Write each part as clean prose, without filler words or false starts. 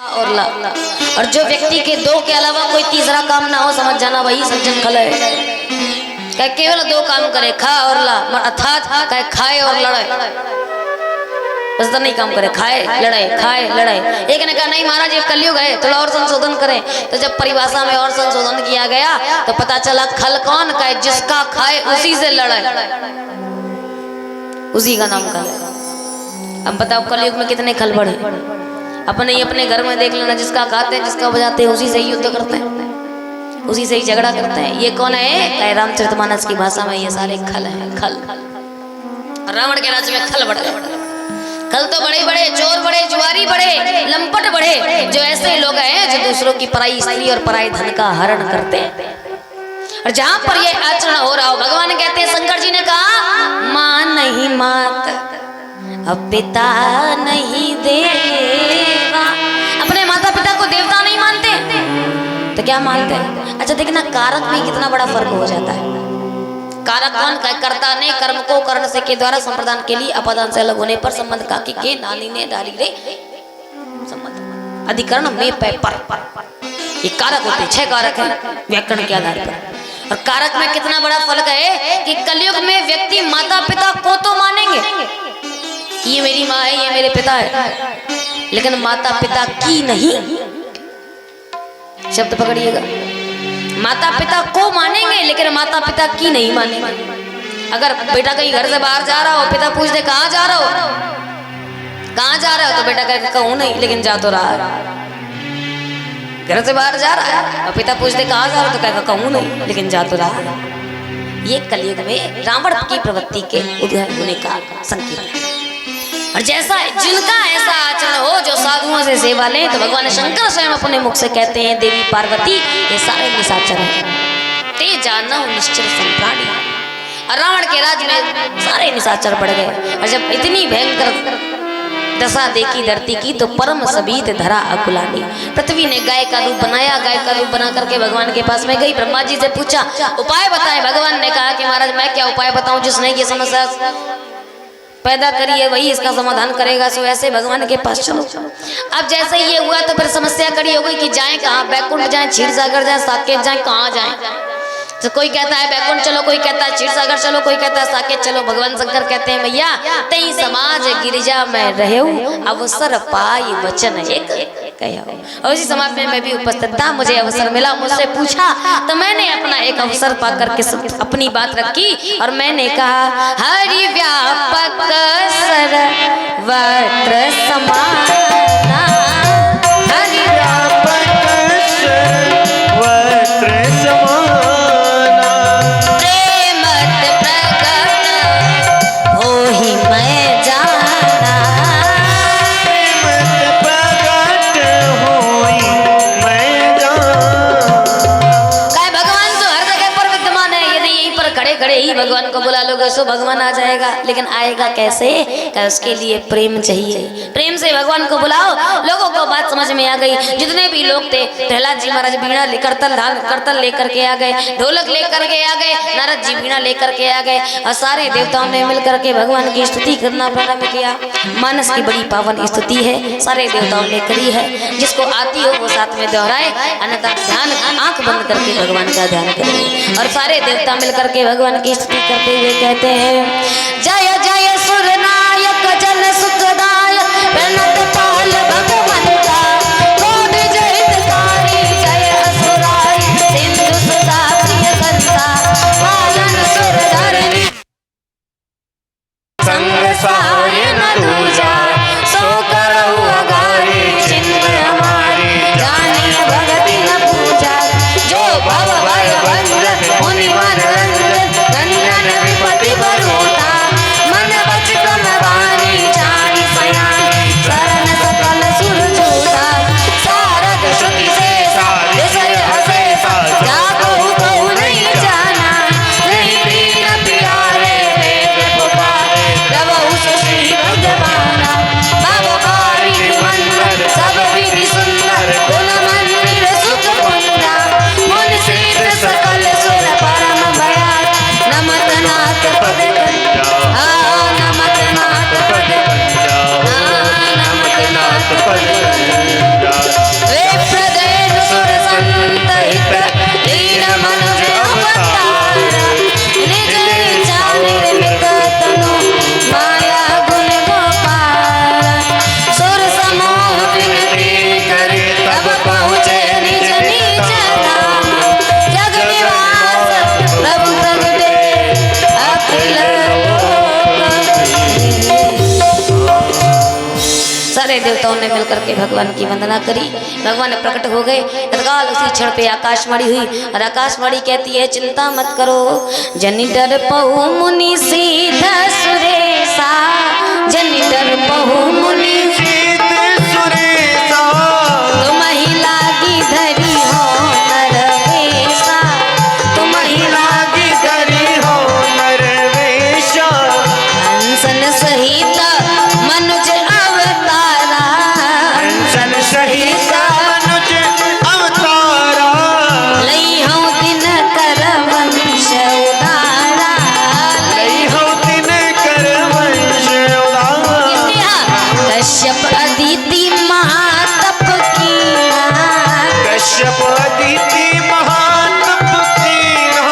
और ला और जो व्यक्ति के दो के अलावा कोई तीसरा काम ना हो, समझ जाना वही सज्जन खल है। कहे केवल दो काम करे, खा और ला, अर्थात कहे खाए और लड़ाए, बस तो नहीं काम करे, खाए लड़ाए खाए लड़ाए। एक ने कहा नहीं महाराज ये कलयुग है, थोड़ा और संशोधन करें। तो जब परिभाषा में और संशोधन किया गया तो पता चला खल कौन कहे, जिसका खाए उसी से लड़ाए, उसी का नाम खल है। अब बताओ कलयुग में कितने खल बढ़े। अपने ही अपने घर में देख लेना, जिसका खाते हैं जिसका बजाते हैं उसी से ही युद्ध करते हैं, उसी से ही झगड़ा करते हैं। ये कौन है? रामचरितमानस की भाषा में ये सारे खल हैं, खल। रावण के राज्य में खल बढ़े, खल तो बड़े बड़े चोर बड़े, जुआरी बड़े, लंपट बड़े, जो ऐसे लोग हैं जो दूसरों की पराई स्त्री और पराई धन का हरण करते हैं। और जहां पर ये आचरण हो रहा हो, भगवान कहते हैं, शंकर जी ने कहा मां नहीं मात अब पिता नहीं देवा। अपने माता पिता को देवता नहीं मानते तो क्या मानते हैं? अच्छा देखना कारक में कितना बड़ा फर्क हो जाता है। कारक कौन? कर्ता ने कर्म को कर्ण से के द्वारा संप्रदान के लिए अपादान से अलग होने पर संबंध का के नानी ने डाली रे संबंध अधिकरण में पर ये कारक होते हैं। 6 कारक है व्याकरण के आधार पर। और कारक में कितना बड़ा फर्क है कि कलयुग में व्यक्ति माता पिता को तो मानेंगे, ये मेरी माँ है, ये मेरे पिता है, लेकिन माता पिता की नहीं। शब्द पकड़िएगा, माता पिता को मानेंगे लेकिन माता पिता की नहीं मानेंगे। अगर बेटा कहीं घर से बाहर जा रहा हो, पिता पूछते कहाँ जा रहा हो, कहाँ जा रहा हो, तो बेटा कहेगा कहूँ नहीं लेकिन जा तो रहा है। घर से बाहर जा रहा है और पिता पूछते कहाँ जा रहा हो, तो कहेगा कहूँ नहीं लेकिन जा तो रहा है। ये कलयुग में रावण की प्रवृत्ति के उदय होने का संकेत है। और जैसा जिनका ऐसा आचरण हो, जो साधुओं से सेवा लें, तो भगवान शंकर स्वयं अपने मुख से कहते हैं देवी पार्वती ये सारे निशाचर हैं, ते जानो निश्चर संप्राणी। और रावण के राज्य में सारे निशाचर बढ़ गए। और जब इतनी भयंकर दशा देखी धरती की तो परम सबीत धरा अकुलानी। पृथ्वी ने गाय का रूप बनाया, गाय का रूप बना करके भगवान के पास में गई, ब्रह्मा जी से पूछा उपाय बताएं। भगवान ने कहा कि महाराज मैं क्या उपाय बताऊं, जिसने ये समस्या पैदा करी है वही इसका समाधान करेगा। सो ऐसे भगवान के पास चलो। अब जैसे ये हुआ तो फिर समस्या खड़ी हो गई कि जाएं कहाँ, बैकुंठ जाएं, क्षीर सागर जाएं, साकेत जाएं, कहाँ जाएं। तो कोई कहता है बैकुंठ चलो, कोई कहता है क्षीर सागर चलो, कोई कहता है साकेत चलो। भगवान शंकर कहते हैं भैया तई समाज गिरिजा में रहूं अवसर पाई वचन एक कहो। और उसी समाज में मैं भी उपस्थित था, मुझे अवसर मिला, मुझसे पूछा तो मैंने अपना एक अवसर पा करके अपनी बात रखी और मैंने कहा हरि व्यापक सर्वत्र समाना, हरि व्यापक सर्वत्र समाना, प्रेमत प्रकट होहि मैं जाना, प्रेमत प्रकट होहि मैं जाना। काय भगवान तो हर जगह पर विद्यमान है, यदि यहीं पर खड़े खड़े ही भगवान को बुला लोगे सो भगवान आ जाएगा। लेकिन आएगा कैसे? उसके लिए प्रेम चाहिए। प्रेम से भगवान को बुलाओ। लोगों को बात समझ में आ गई। जितने भी लोग थे, प्रहलाद जी महाराज बीणा करतल लेकर के आ गए, ढोलक लेकर के आ गए, नारद जी बीणा लेकर के आ गए और सारे देवताओं ने मिलकर के भगवान की स्तुति करना प्रारंभ किया। मानस की बड़ी पावन स्तुति है, सारे देवताओं ने करी है। जिसको आती हो वो साथ में दोहराए, अन्यथा ध्यान आंख बंद करके भगवान का ध्यान करें। और सारे देवता मिलकर के भगवान की स्तुति करते हुए कहते हैं जय जय सुरनायक जन सुखदाय प्रणत पाल भगवंता, कोटि जय हितकारी जय असुराय सिंधु सुता प्रिय संता, पालन सुर धरणी संग सहाय न दूजा, सो करहु अगारी चिंत हमारी, जानिए भगति न पूजा, जो भव भय भंजन मुनि मनोरंजन, गंजन विपति बरूटा, मन बच क्रम वाणी जानी सयान ने मिलकर के भगवान की वंदना करी। भगवान प्रकट हो गए। तत्काल उसी क्षण पे आकाशवाणी हुई और आकाशवाणी कहती है चिंता मत करो, जनि डर पहु मुनि सीध सुरेशा, जनि डर पहु मुनि सीध सुरेशा, तुम ही लागी धरी हो नरवेशा, तुम ही लागी धरी हो नरवेशा, हंसन सहित मनुज अवतारा, हंसन सहित मनुज अवतारा, लई हूँ दिन कर वंश उदारा, लई हो दिन कर वंश उदारा, कश्यप अदिति महातप कीना, कश्यप अदिति महातप कीना,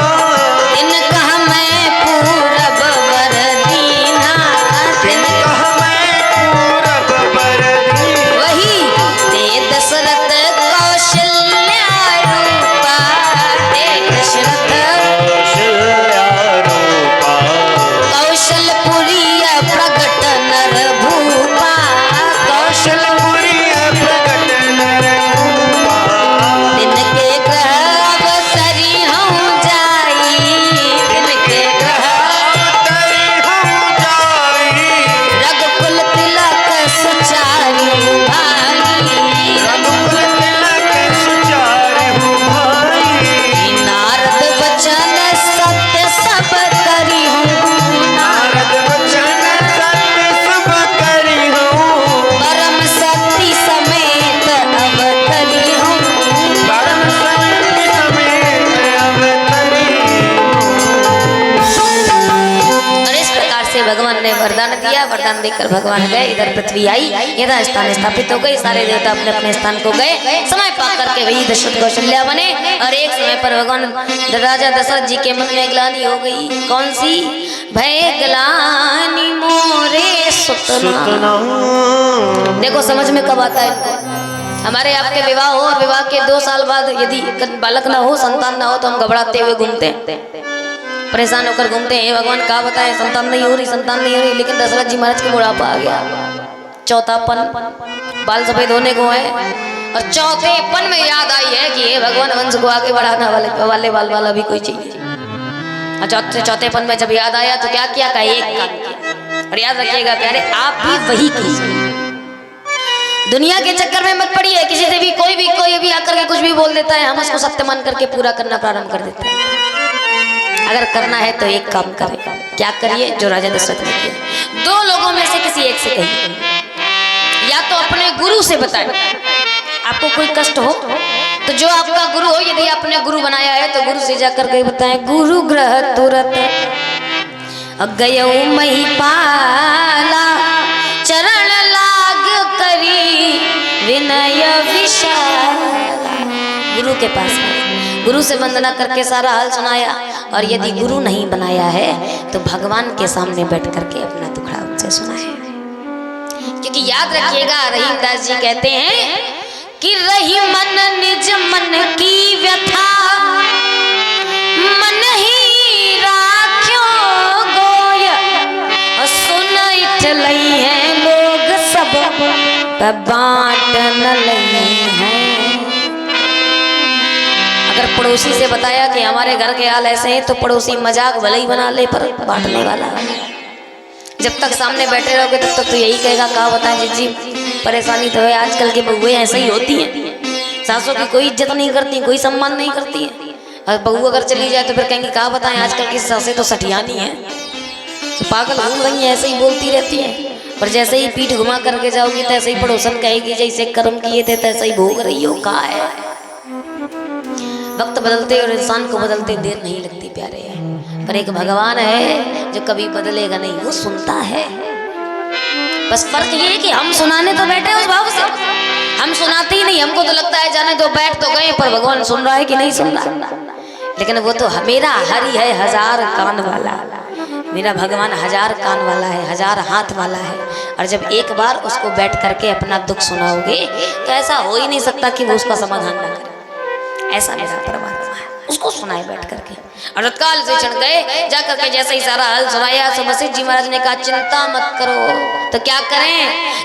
इनका मैं पूरब वर दीना, तिनका मैं पूरब वर दीना, वही ते दशरथ कौशल्या रूपा, ते दशरथ कौशल्या रूपा, कौशलपुरी प्रगट नर भूपा, कौशलपुरी प्रगट नर रूपा, तिनके ग्रह अवतरी हूँ जाई, तिनके ग्रह अवतरी हम जाई, रघुकुल तिलक सुचारू भाई, रघुकुल तिलक सुचारू भाई, नारद वचन सत्य सब करी हूँ, नारद वचन सत्य सब करी हूँ, परम शक्ति समेत अवतरी हूँ, परम शक्ति समेत अवतरी और इस प्रकार से भगवान ने वरदान दिया। वरदान देकर भगवान गए, इधर पृथ्वी आई, यथा स्थान स्थापित हो गई, सारे देवता अपने अपने स्थान को गए। समय पा करके वही दशरथ कौशल्या बने और एक समय पर भगवान राजा दशरथ जी के मन में ग्लानि हो गई। कौन सी? भय ग्लानि मोरे सुतना। देखो समझ में कब आता है इनको। हमारे आपके विवाह हो और विवाह के 2 साल बाद यदि बालक ना हो, संतान ना हो, तो हम घबराते हुए घूमते हैं, परेशान होकर घूमते हैं। भगवान का बताए संतान नहीं हो रही, संतान नहीं हो रही, लेकिन दशरथ जी महाराज के बुढ़ापा आ गया, चौथापन, बाल सफेद होने को है और चौथेपन में याद आई है कि ये भगवान वंश को आगे बढ़ाने वाले बाल वाला भी कोई चाहिए। और चौथेपन में जब याद आया तो क्या किया? एक काम किया। और याद रखिएगा प्यारे, आप भी वही कीजिए। दुनिया के चक्कर में मत पड़िए। किसी से भी कोई भी आकर के कुछ भी बोल देता है, हम उसको सत्य मान करके पूरा करना प्रारंभ कर देते हैं। अगर करना है तो एक काम करें। क्या करिए? जो राजा दशरथ ने किया। 2 लोगों में से किसी एक से कहिए, या तो अपने गुरु से बताएं। आपको कोई कष्ट हो तो जो आपका गुरु हो, यदि आपने गुरु बनाया है तो गुरु से जाकर के बताएं, गुरु ग्रह तुरत गयो महिपाला, चरण लाग करी विनय विशाल। गुरु के पास गुरु से वंदना करके सारा हाल सुनाया। और यदि गुरु नहीं बनाया है तो भगवान के सामने बैठ करके अपना दुखड़ा उनसे सुनाया। क्योंकि याद रखिएगा, रहीमदास जी कहते हैं कि रही मन निज मन की व्यथा, मन ही राख्यो गोय, सुन इठ लई है लोग सब, बांट न लई है। अगर पड़ोसी से बताया कि हमारे घर के हाल ऐसे हैं तो पड़ोसी मजाक भले ही बना ले, पर बांटने वाला। जब तक सामने बैठे रहोगे तब तक तो यही कहेगा, कहा बताएं जी परेशानी तो है। आजकल की बहुएं ऐसे ही होती हैं, सासों की कोई इज्जत नहीं करती, कोई सम्मान नहीं करती है। और बहू अगर चली जाए तो फिर कहेंगे, कहा बताएं आजकल की सासें तो सठियानी हैं, तो पागल घूम रही हैं, ऐसे ही बोलती रहती है। पर जैसे ही पीठ घुमा करके जाओगी तो ऐसे ही पड़ोसन कहेगी, जैसे कर्म किए थे तैसे ही भोग रही हो। कहा है, वक्त बदलते और इंसान को बदलते देर नहीं लगती प्यारे। पर एक भगवान है जो कभी बदलेगा नहीं, वो सुनता है। बस फर्क ये है कि हम सुनाने तो बैठे उस भाव से, हम सुनाते ही नहीं। हमको तो लगता है जाने तो बैठ तो गए, पर भगवान सुन रहा है कि नहीं सुन रहा। लेकिन वो तो मेरा हरि है 1000 कान वाला, मेरा भगवान 1000 कान वाला है, 1000 हाथ वाला है। और जब एक बार उसको बैठ करके अपना दुख सुनाओगे तो ऐसा हो ही नहीं सकता कि वो उसका समाधान ना करे। ऐसा मेरा परमात्मा है। उसको सुनाए बैठ करके। और तत्काल से चढ़ गए, जा करके जैसे ही सारा हाल सुनाया तो वशिष्ठ जी महाराज ने कहा चिंता मत करो। तो क्या करें?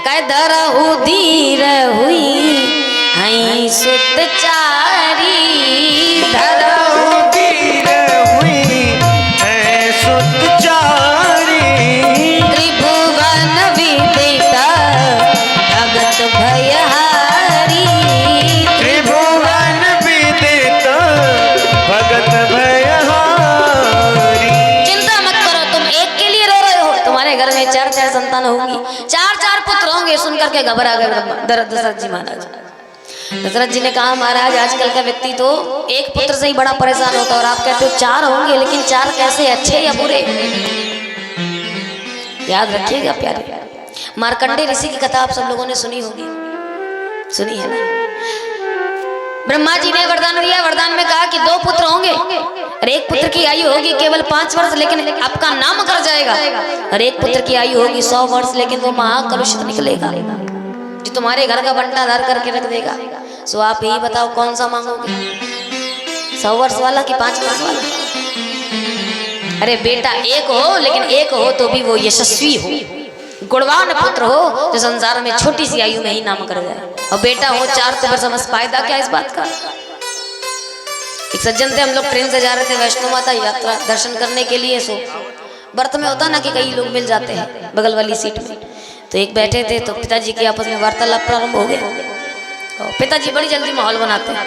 कहे धरहु धीर हुई हई सुत चारी, धरहु धीर हुई है सुतचारी, त्रिभुवन विदित भगत भयहारी, त्रिभुवन विदित भगत भयहारी। चिंता मत करो, तुम एक के लिए रो रहे हो, तुम्हारे घर में 4-4 संतान होंगी, 4-4 पुत्र होंगे। सुन करके घबरा गए दशरथ जी महाराज। दशरथ जी ने कहा महाराज आजकल का व्यक्ति तो एक पुत्र से ही बड़ा परेशान होता है और आप कहते हो 4 होंगे, लेकिन 4 कैसे, अच्छे या बुरे? याद रखिएगा प्यारे, मार्कंडे ऋषि की कथा आप सब लोगों ने सुनी होगी, सुनी है ना? ब्रह्मा जी ने वरदान दिया, वरदान में कहा कि 2 पुत्र होंगे और एक पुत्र की आयु होगी केवल 5 वर्ष, लेकिन आपका नाम कर जाएगा। और एक पुत्र की आयु होगी 100 वर्ष, लेकिन वो महाकलुषित निकलेगा, जो तुम्हारे घर का भंडार करके रख देगा। सो आप ही बताओ कौन सा मांगोगे, 100 वर्ष वाला कि 5 वर्ष वाला? अरे बेटा एक हो, लेकिन एक हो तो भी वो यशस्वी हो, गुणवान पुत्र हो जो संसार में छोटी सी आयु में ही नाम कर जाए। और बेटा हो 4 तो बस समझ, फायदा क्या इस बात का? एक सज्जन थे, हम लोग ट्रेन से जा रहे थे वैष्णो माता यात्रा दर्शन करने के लिए। सो बर्थ में होता ना कि कई लोग मिल जाते हैं बगल वाली सीट में, तो एक बैठे थे तो पिताजी की आपस में वार्तालाप प्रारंभ हो गया। पिताजी बड़ी जल्दी माहौल बनाते हैं,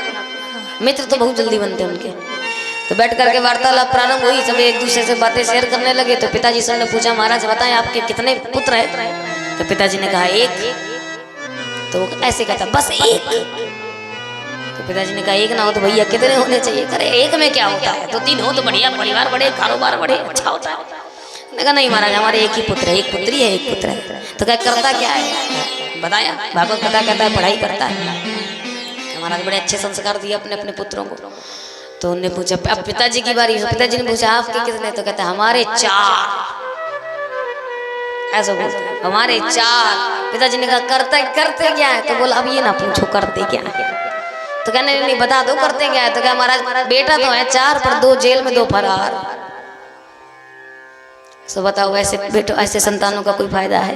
मित्र तो बहुत जल्दी बनते हैं उनके। तो बैठ करके वार्तालाप प्रारंभ हुई, सब एक दूसरे से बातें शेयर करने लगे। तो पिताजी सर ने पूछा महाराज बताएं आपके कितने पुत्र हैं? तो पिताजी ने कहा 1। तो ऐसे कहता बस 1। तो पिताजी ने कहा 1 ना हो तो भैया कितने होने चाहिए? करे 1 में क्या होता है, 2-3 हो तो बढ़िया, परिवार बढ़े, कारोबार बढ़े, अच्छा होता है। मैंने कहा नहीं महाराज हमारे 1 ही पुत्र है, 1 पुत्री है, 1 पुत्र है। तो क्या करता क्या है? बताया भागवत कथा कहता है पढ़ाई करता है। महाराज बड़े अच्छे संस्कार दिए अपने अपने पुत्रों को। तो उन्होंने पूछा अब पिताजी की बारी, पिताजी ने पूछा आपके कितने? तो कहता हमारे 4। ऐसा बोलते हमारे 4। पिताजी ने कहा करते क्या है? तो बोला अब ये ना पूछो करते क्या है। तो कहने नहीं बता दो करते क्या है। तो क्या महाराज बेटा तो है 4 पर 2 जेल में 2 फरार। तो बताओ ऐसे बेटो ऐसे संतानों का कोई फायदा है?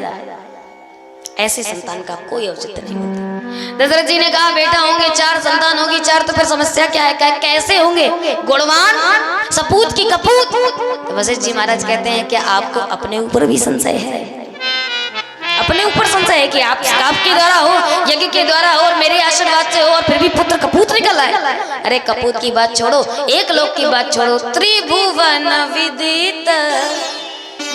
ऐसे संतान का कोई औचित्य नहीं होता। दशरथ जी ने कहा बेटा होंगे 4 संतान होगी 4, तो फिर समस्या क्या है? कैसे होंगे? गुणवान, सपूत की कपूत। तो वशिष्ठ जी महाराज कहते हैं क्या आपको अपने ऊपर भी संशय है? अपने ऊपर संशय है कि आप आपके द्वारा हो, यज्ञ के द्वारा हो और मेरे आशीर्वाद से हो, और फिर भी पुत्र कपूत निकल आए। अरे कपूत की बात छोड़ो, एक लोक की बात छोड़ो, त्रिभुवन विदित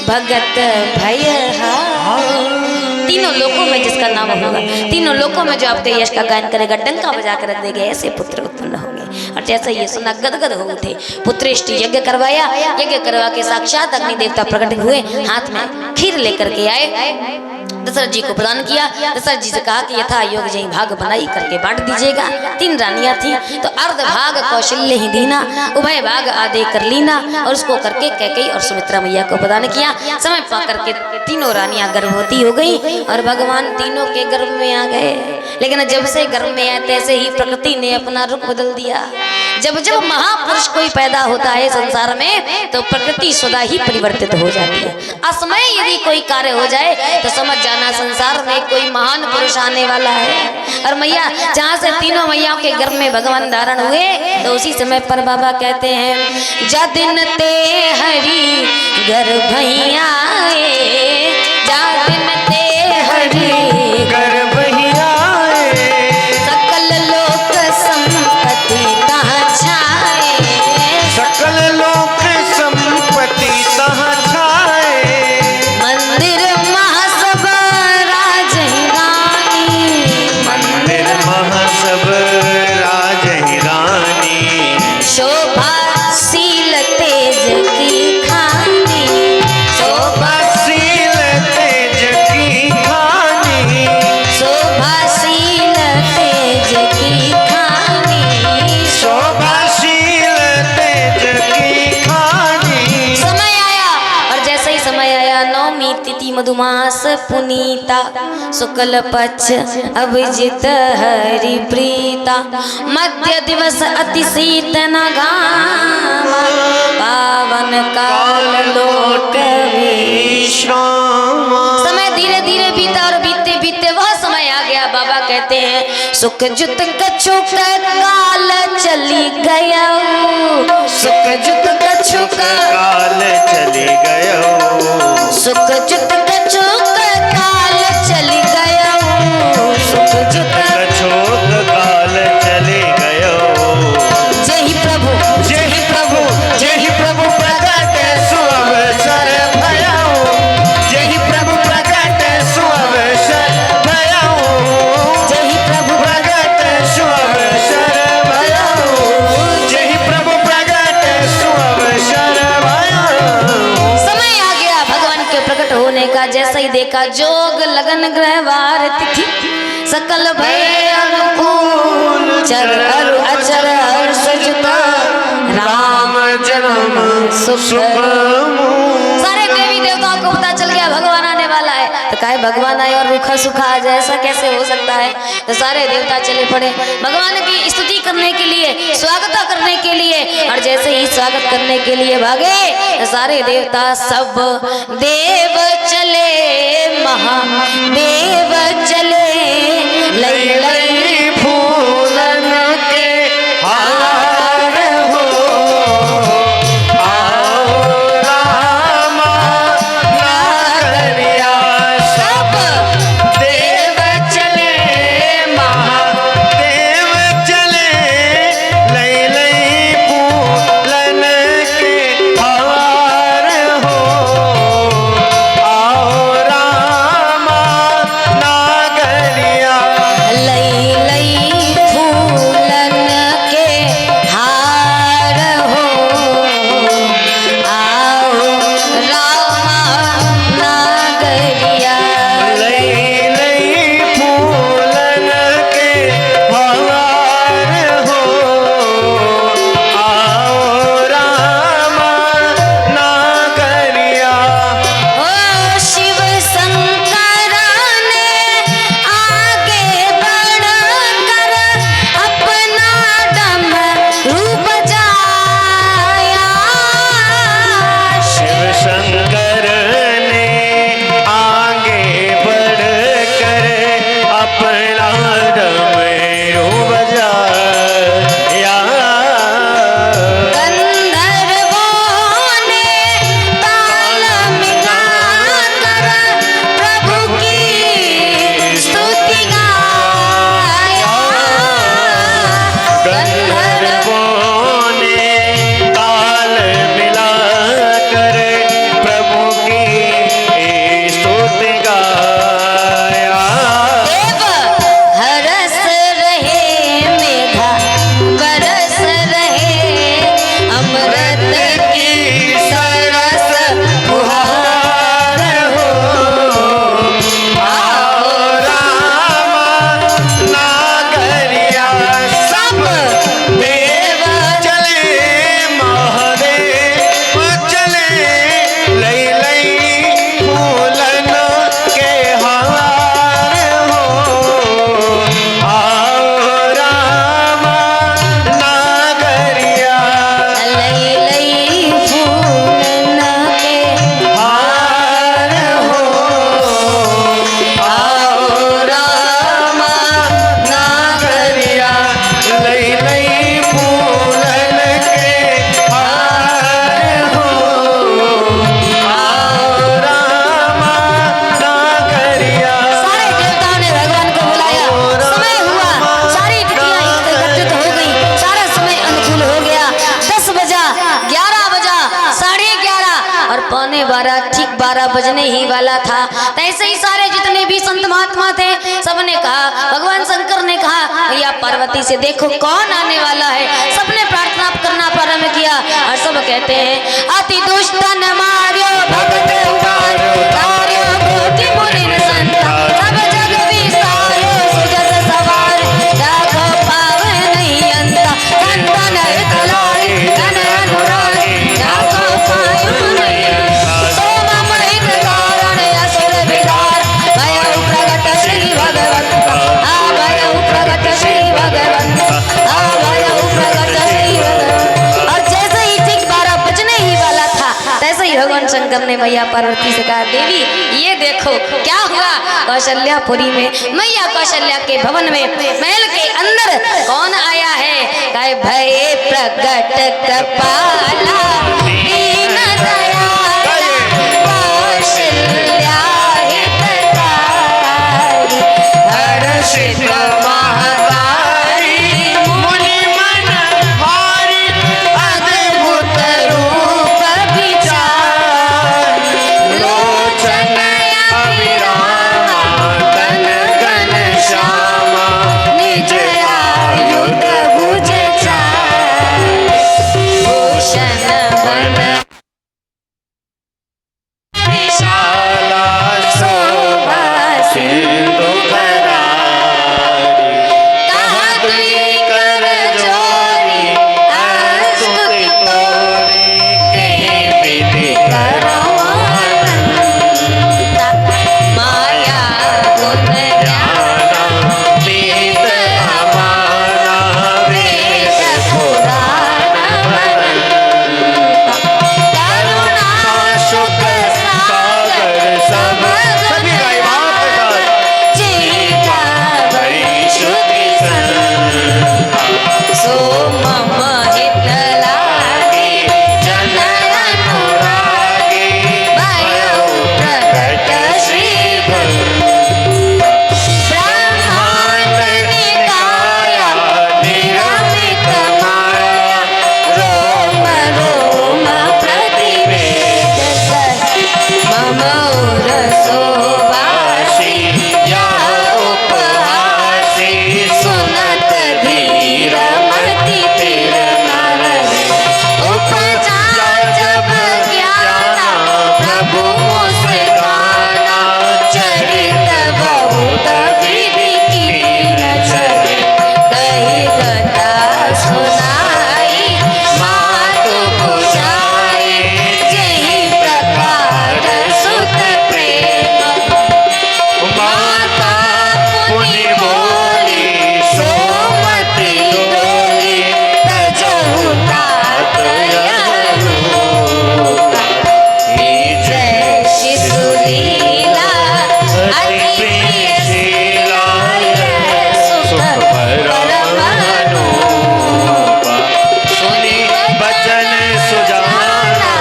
भगत भयहारी। तीनों लोकों में जिसका नाम होगा, तीनों लोकों में जो आपके यश का गायन करेगा, डंका बजा कर रख देंगे, ऐसे पुत्र उत्पन्न होंगे। और जैसे ये सुना गदगद हो उठे। पुत्रेष्टि यज्ञ करवाया, यज्ञ करवा के साक्षात अग्नि देवता प्रकट हुए, हाथ में खीर लेकर के आए, दशरथ जी को प्रदान किया। दशरथ जी से कहा कि यथा योग जही भाग बनाई करके बांट दीजिएगा। 3 रानियां थी तो अर्ध भाग कौशल्य ही दीना, उभय भाग आदे कर लीना, और उसको करके कैकेयी और सुमित्रा मैया को प्रदान किया। समय पा करके तीनों रानियां गर्भवती हो गई और भगवान तीनों के गर्भ में आ गए। लेकिन जब से गर्भ में आए तैसे ही प्रकृति ने अपना रुख बदल दिया। जब जब महापुरुष कोई पैदा होता है संसार में तो प्रकृति सदा ही परिवर्तित हो जाती है। असमय यदि कोई कार्य हो जाए तो समझ जाना संसार में कोई महान पुरुष आने वाला है। और मैया जहाँ से तीनों मैयाओं के गर्भ में भगवान धारण हुए तो उसी समय पर बाबा कहते हैं जा दिन ते हरि गर्भ आए, जा दिन ते हरि गर्भ आए, सकल लोक संपत्ति तहाँ छाए, सकल लोक संपत्ति तहाँ छाए, मंदिर महासभ राजहि रानी, मंदिर महासभ राजहि रानी, शोभाशील तेज की खानी, शोभाशील मधुमास पुनीता शुक्ल पक्ष अभिजित हरि प्रीता मध्य दिवस अति शीत न घाम पावन काल लोक विश्राम। समय धीरे धीरे बीता और बीते बीते वह समय आ गया। बाबा कहते हैं सुख जुत कछुक काल चली गया, सुख जुत कछुक काल चली गयो, सुख जुत कछुक काल चली गया, सुख जुत कछुक काल चली गयो। जय ही प्रभु, जय ही प्रभु, जय ही प्रभु प्रकट सुअवसर भयो, जय ही प्रभु प्रकट सुअवसर भयो, जय ही प्रभु प्रकट सुअवसर भयो, जय ही प्रभु प्रकट सुअवसर भयो। समय आ गया भगवान के प्रकट होने का। जैसा ही देखा जोग लगन ग्रहवार तिथि सकल भय अनुकूल चर अरु अचर हर्ष जुता राम जन्म सुख। सारे देवी देवताओं को पता चल गया भगवान आने वाला है। तो काहे भगवान आए और रूखा सूखा आ जाए, ऐसा कैसे हो सकता है। तो सारे देवता चले पड़े भगवान की स्तुति करने के लिए, स्वागत करने के लिए। और जैसे ही स्वागत करने के लिए भागे तो सारे देवता सब देव चले, महादेव चले, लई लई फूलन के हार हो, आओ रामा नागरिया। सब देव चले, महादेव चले, लई लई फूलन के हार हो, आओ रामा नागरिया। लई लई फूलन के हार हो, आओ रामा नागरिया। लई लई फूलन के हार हो, आओ रामा नागरिया। ओ शिव शंकर ने आगे बढ़ कर अपना डमरू बजाया। शिव शंकर ने आगे बढ़ कर अपना डमरू बजाया। गंधर्वों ने ताल मिलाकर प्रभु की स्तुति गाया। गंधर्वों ने ताल मिलाकर प्रभु की स्तुति गाया। देव हरस रहे, मेघा बरस रहे, अमृत की सरस फुहार हो, आओ रामा नागरिया। सब देव चले, महादेव चले, लई लई फूलन के हार हो, आओ रामा नागरिया। लई लई फूलन के हार हो, आओ रामा नागरिया। लई लई फूलन के हार हो, आओ रामा नागरिया। सारे देवताओं ने भगवान को बुलाया। समय हुआ, सारी तिथियां एकत्रित हो गई, सारा समय अनुकूल हो गया। 10 बजा, 11 बजा, 11:30 और 11:45, ठीक 12 बजने ही वाला था। तो ऐसे ही सारे जितने भी संत महात्मा थे सबने कहा, भगवान शंकर ने कहा या पार्वती से देखो कौन आने वाला है। सबने प्रार्थना करना प्रारंभ किया और सब कहते हैं अति दुष्ट न मार्यो भगत उबार्यो, तार्यो कोटि मुनि संता, सब जग विसार्यो सुजस सवार, राघव पावन नहीं अंता, संतन हित लाए धन अनुराग, राघव पावन नहीं अंता। सोम हित कारण असुर ने मैया पार्वती से कहा देवी ये देखो क्या हुआ कौशल्यापुरी में मैया कौशल्या के भवन में महल के अंदर कौन आया है कहे भय प्रगट कृपाला दीन दयाला कौशल्या हितकारी हर्षित महाकारी मुनि मन हारी अद्भुत रूप विचार लोचन अभिराम तन घन श्यामा निज आयुध भुज चार भूषण बन विशाला शोभा सिंधु करारी कहा दुई कर जोरी स्तुति तोरी कहीं विधि करवानंता माया गुण ज्ञान वेद अमाना वेद पुराण मनंता करुणा सुख सागर सब सभी गाय बाप के साथ। जीता भई श्रुति संता सो मम हित लागे जन अनुरागे भयो प्रकट श्री ब्रह्मांड निकाया निरमित माया रोम रोम प्रतिवेद मम रसोवासी या उपहासी सुनत धीर मति तिर नरन उपजा जब ज्ञाना प्रभु मुस्काना चरित बहुत विधि कीन चले कही गता सुनाई मातु बुझाई जही प्रकार सुत प्रेम माता पुनि बोली सोमति डोली तजहु तात यह रूप जय शिशुलीला अति प्रिय शीला सुख परम अनुपा सुनि बचन सुजाना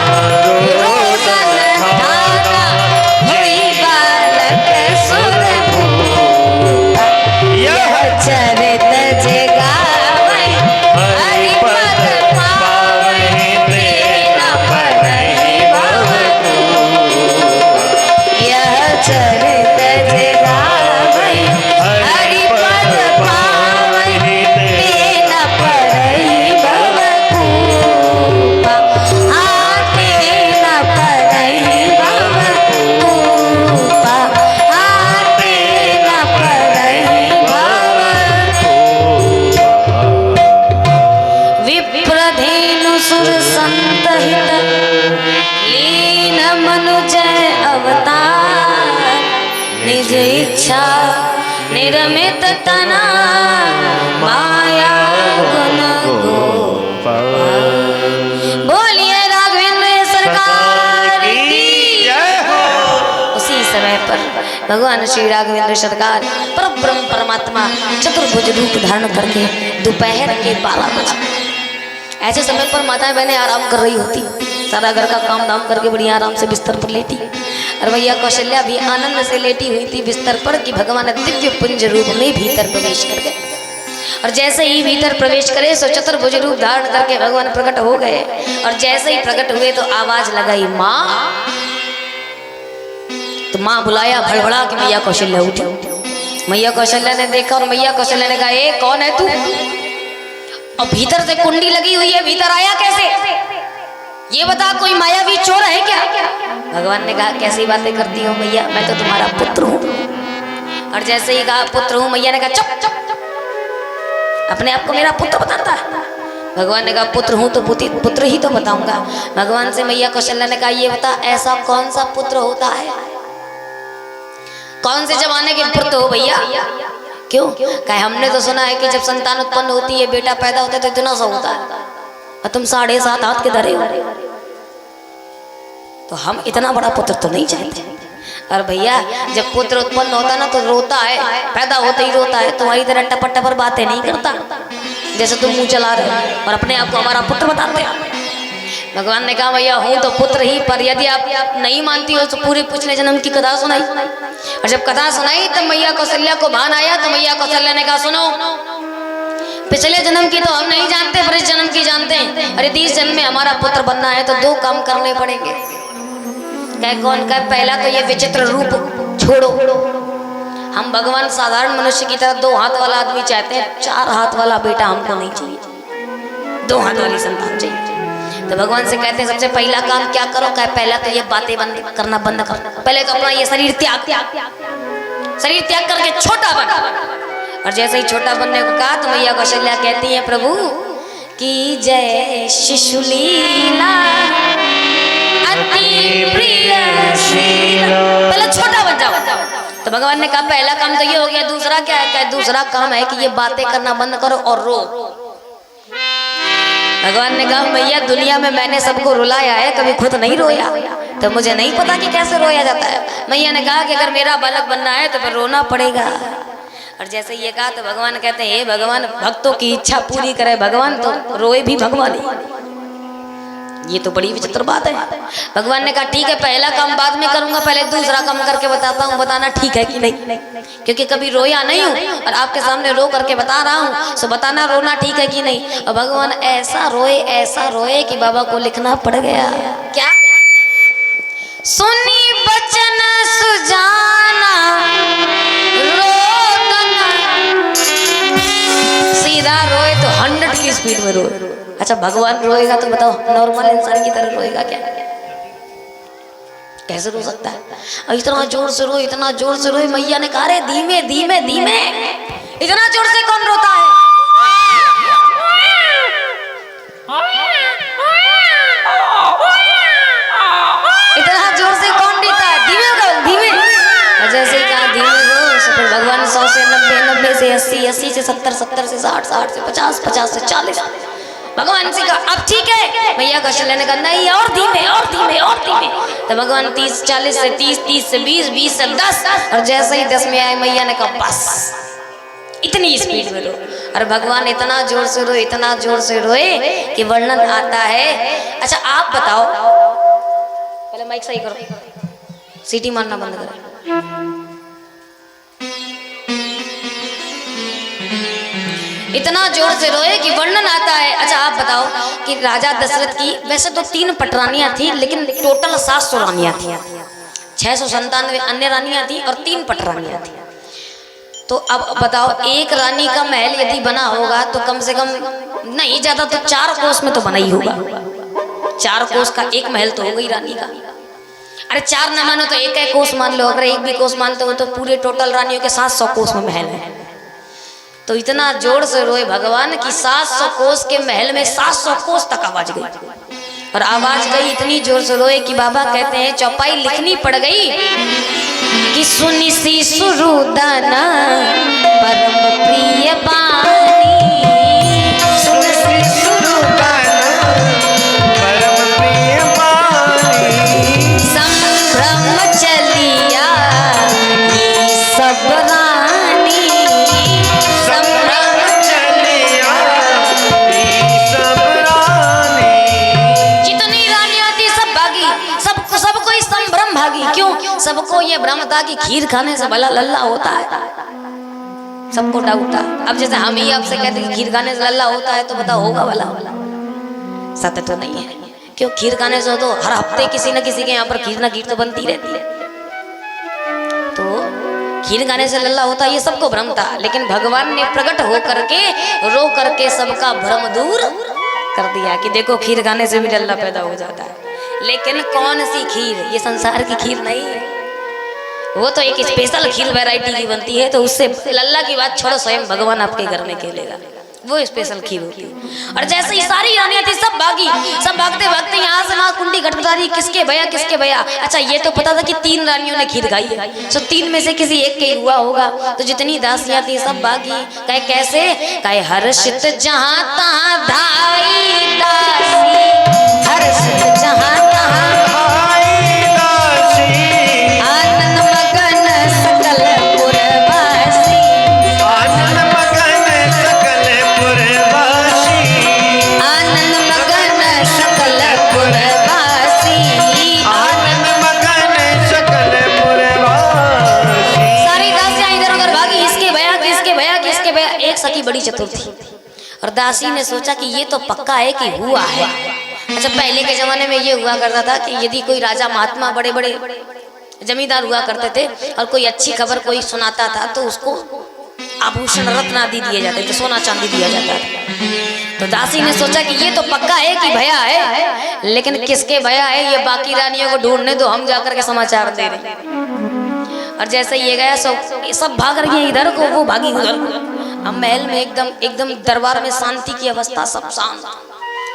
रोदन धाना हुई बालक सुरभूपा यह चरित जगावै हरिपद पावै प्रेम परहि भवतूपा यह चरित जगावै हरिपद पावै प्रेम परहि भवतूपा प्रेम परहि भवतूपा प्रेम परहि विप्रधेनु सुर संतहित लीन मनुजय अवतार निज इच्छा निर्मित तना माया गुण बोलिए राघवेंद्र सरकार की जय हो। उसी समय पर भगवान श्री राघवेंद्र सरकार परब्रह्म परमात्मा चतुर्भुज रूप धारण करके दोपहर के 12 बजे ऐसे समय पर माताएं बहनें आराम कर रही होती सारा घर का काम धाम करके बड़ी आराम से बिस्तर पर लेटी और भैया कौशल्या भी आनंद से लेटी हुई थी बिस्तर पर कि भगवान दिव्य पुंज रूप में भीतर प्रवेश कर गए और जैसे ही भीतर प्रवेश करे सो चतुर्भुज रूप धारण करके भगवान प्रकट हो गए और जैसे ही प्रकट हुए तो आवाज लगाई माँ तो माँ बुलाया भड़बड़ा कि मैया कौशल्या उठी मैया कौशल्या ने देखा और मैया कौशल्या ने कहा ए कौन है तू और भीतर से कुंडी लगी हुई है भीतर आया कैसे ये बता कोई मायावी चोर है क्या भगवान ने कहा कैसी बातें करती हो मैया मैं तो तुम्हारा पुत्र हूँ और जैसे ही कहा पुत्र हूँ मैया ने कहा चुप चुप अपने आप को मेरा पुत्र बताता है भगवान ने कहा पुत्र हूँ तो पुत्र ही तो बताऊंगा भगवान से मैया कौशल्या ने कहा ये बता ऐसा कौन सा पुत्र होता है कौन से जमाने के पुत्र हो भैया क्यों कहे हमने तो सुना है कि जब संतान उत्पन्न होती है बेटा पैदा होता है तो इतना सा होता है और तुम 7.5 हाथ के धरे हो तो हम इतना बड़ा पुत्र तो नहीं चाहते। और भैया जब पुत्र उत्पन्न होता ना तो रोता है, पैदा होते ही रोता है, तुम्हारी तरह टपा पर बातें नहीं करता जैसे तुम मुंह चला रहे हो और अपने आप को हमारा पुत्र बताते हो। भगवान ने कहा भैया हूँ तो पुत्र ही, पर यदि आप नहीं मानती हो तो पूरे पिछले जन्म की कथा सुनाई। और जब कथा सुनाई तब मैया कौशल्या को भान आया, तो मैया कौशल्या ने कहा सुनो, पिछले जन्म की तो हम नहीं जानते पर इस जन्म की जानते हैं। अरे 30 जन्म में हमारा पुत्र बनना है तो 2 काम करने पड़ेंगे। कह कौन? कह पहला तो ये विचित्र रूप छोड़ो, हम भगवान साधारण मनुष्य की तरह 2 हाथ वाला आदमी चाहते हैं, 4 हाथ वाला बेटा हमको नहीं चाहिए, 2 हाथ वाली संतान चाहिए। तो भगवान से कहते हैं सबसे पहला काम क्या करो? कह पहला तो ये बातें बंद करना बंद करो, पहले तो अपना ये शरीर त्याग करके छोटा बन। और जैसे ही छोटा बनने को कहा तो मैया कौशल्या कहती है प्रभु की जय शिशुलीला अति प्रिय शीला, पहले छोटा बन जाओ। तो भगवान ने कहा पहला काम तो ये हो गया, दूसरा क्या है? दूसरा काम है कि ये बातें करना बंद करो और रो। भगवान ने कहा भैया दुनिया में मैंने सबको रुलाया है, कभी खुद नहीं रोया, तो मुझे नहीं पता कि कैसे रोया जाता है। मैया ने कहा कि अगर मेरा बालक बनना है तो फिर रोना पड़ेगा। और जैसे ये कहा तो भगवान कहते हैं हे भगवान भक्तों की इच्छा पूरी करे भगवान, तो रोए भी भगवान ही। ये तो बड़ी विचित्र बात है। भगवान ने कहा ठीक है पहला काम बाद में करूंगा, पहले दूसरा काम करके बताता हूँ, बताना ठीक है कि नहीं, क्योंकि कभी रोया नहीं हूँ और आपके सामने रो करके बता रहा हूँ, सो बताना रोना ठीक है कि नहीं। और भगवान ऐसा रोए कि बाबा को लिखना पड़ गया। क्या? सुनी बचन सुजाना सीधा रोए तो 100 की स्पीड में रोए। अच्छा भगवान रोएगा तो बताओ नॉर्मल इंसान की तरह रोएगा क्या? कैसे रो सकता है? और इतना जोर से रोए, इतना जोर से रोए। मैया ने कहा रे धीमे धीमे धीमे, इतना जोर से कौन रोता है? इतना जोर से कौन रोता है? धीमे रो धीमे। और जैसे ही कहा धीमे रो, फिर भगवान 100 से 90, 90 से 80, 80 से 70, 70 से 60, 60 से 50, 50 से 40। भगवान से कहा अब ठीक है। मैया कौशल्या ने कहा नहीं और धीमे और धीमे और धीमे। तो भगवान 30, 40 से 30, 30 से 20, 20 से 10। और जैसे ही 10 में आए मैया ने कहा बस इतनी स्पीड में रो। और भगवान इतना जोर से रोए, इतना जोर से रोए कि वर्णन आता है। अच्छा आप बताओ, पहले माइक सही करो, सीटी मारना बंद करो। इतना जोर से रोए कि वर्णन आता है। अच्छा आप बताओ कि राजा दशरथ की वैसे तो 3 पटरानियां थी, लेकिन टोटल 700 रानियां थी, 697 अन्य रानियां थी और 3 पटरानियां थी। तो अब बताओ एक रानी का महल यदि बना होगा तो कम से कम नहीं ज्यादा तो 4 कोस में तो बना ही होगा। 4 कोस का एक महल तो हो गई रानी का। अरे 4 न मानो तो एक कोस मान लो, अगर एक भी कोस मानते हो तो पूरे टोटल रानियों के 700 कोस में महल है। तो इतना जोर से रोए भगवान कि 700 कोस के महल में 700 कोस तक आवाज गई। और आवाज गई इतनी जोर से रोए कि बाबा कहते हैं चौपाई लिखनी पड़ गई कि सुनी सी सुरुदाना परम प्रिय बानी, सुनी सी सुरुदाना परम प्रिय बानी, संभ्रम चलिया ये सब रानी, क्यों? सबको ये भ्रम था कि खीर खाने से भला लल्ला होता है, सबको डाउट था। अब जैसे हम ही आपसे कहते हैं खीर खाने से लल्ला होता है तो बताओ होगा भला? सत्य तो नहीं है। क्यों? खीर खाने से तो हर हफ्ते किसी न किसी के यहाँ पर खीर ना खीर तो बनती रहती है। तो खीर खाने से लल्ला होता है ये सबको भ्रम था, लेकिन भगवान ने प्रकट हो करके रो करके सबका भ्रम दूर कर दिया कि देखो खीर खाने से भी लल्ला पैदा हो जाता है। लेकिन कौन सी खीर? ये संसार की खीर नहीं है, वो तो एक स्पेशल खीर वैरायटी की बनती है। तो उससे लल्ला की बात छोड़ो, स्वयं भगवान आपके घर में खेलेगा, वो स्पेशल खीर होती है। और जैसे ही सारी रानियां थी सब भागी, सब भागते भागते यहाँ से वहाँ कुंडी घटता रही, किसके भैया किसके भैया। अच्छा ये तो पता था कि 3 रानियों ने खीर खाई है, तो 3 में से किसी एक के हुआ होगा। तो जितनी दासियां थी सब भागी। कहे कैसे? कहे हर्षित जहाँ तहाँ धाई दासी, हर्षित जहाँ तहाँ चतुर्थी। और दासी ने सोचा कि ये तो पक्का है कि हुआ है। अच्छा, पहले के जमाने में ये हुआ करता था कि यदि कोई राजा महात्मा बड़े बड़े जमींदार हुआ करते थे और कोई अच्छी खबर कोई सुनाता था तो उसको आभूषण रत्न आदि दिए जाते थे, सोना चांदी दिया जाता था। तो दासी ने सोचा कि ये तो पक्का है कि भैया है, लेकिन किसके भैया है ये बाकी रानियों को ढूंढने दो, हम जाकर के समाचार दे रहे। और जैसे ये गया सब भाग रही है इधर को, वो भागी उधर। अब महल में एकदम दरबार में शांति की अवस्था, सब शांत,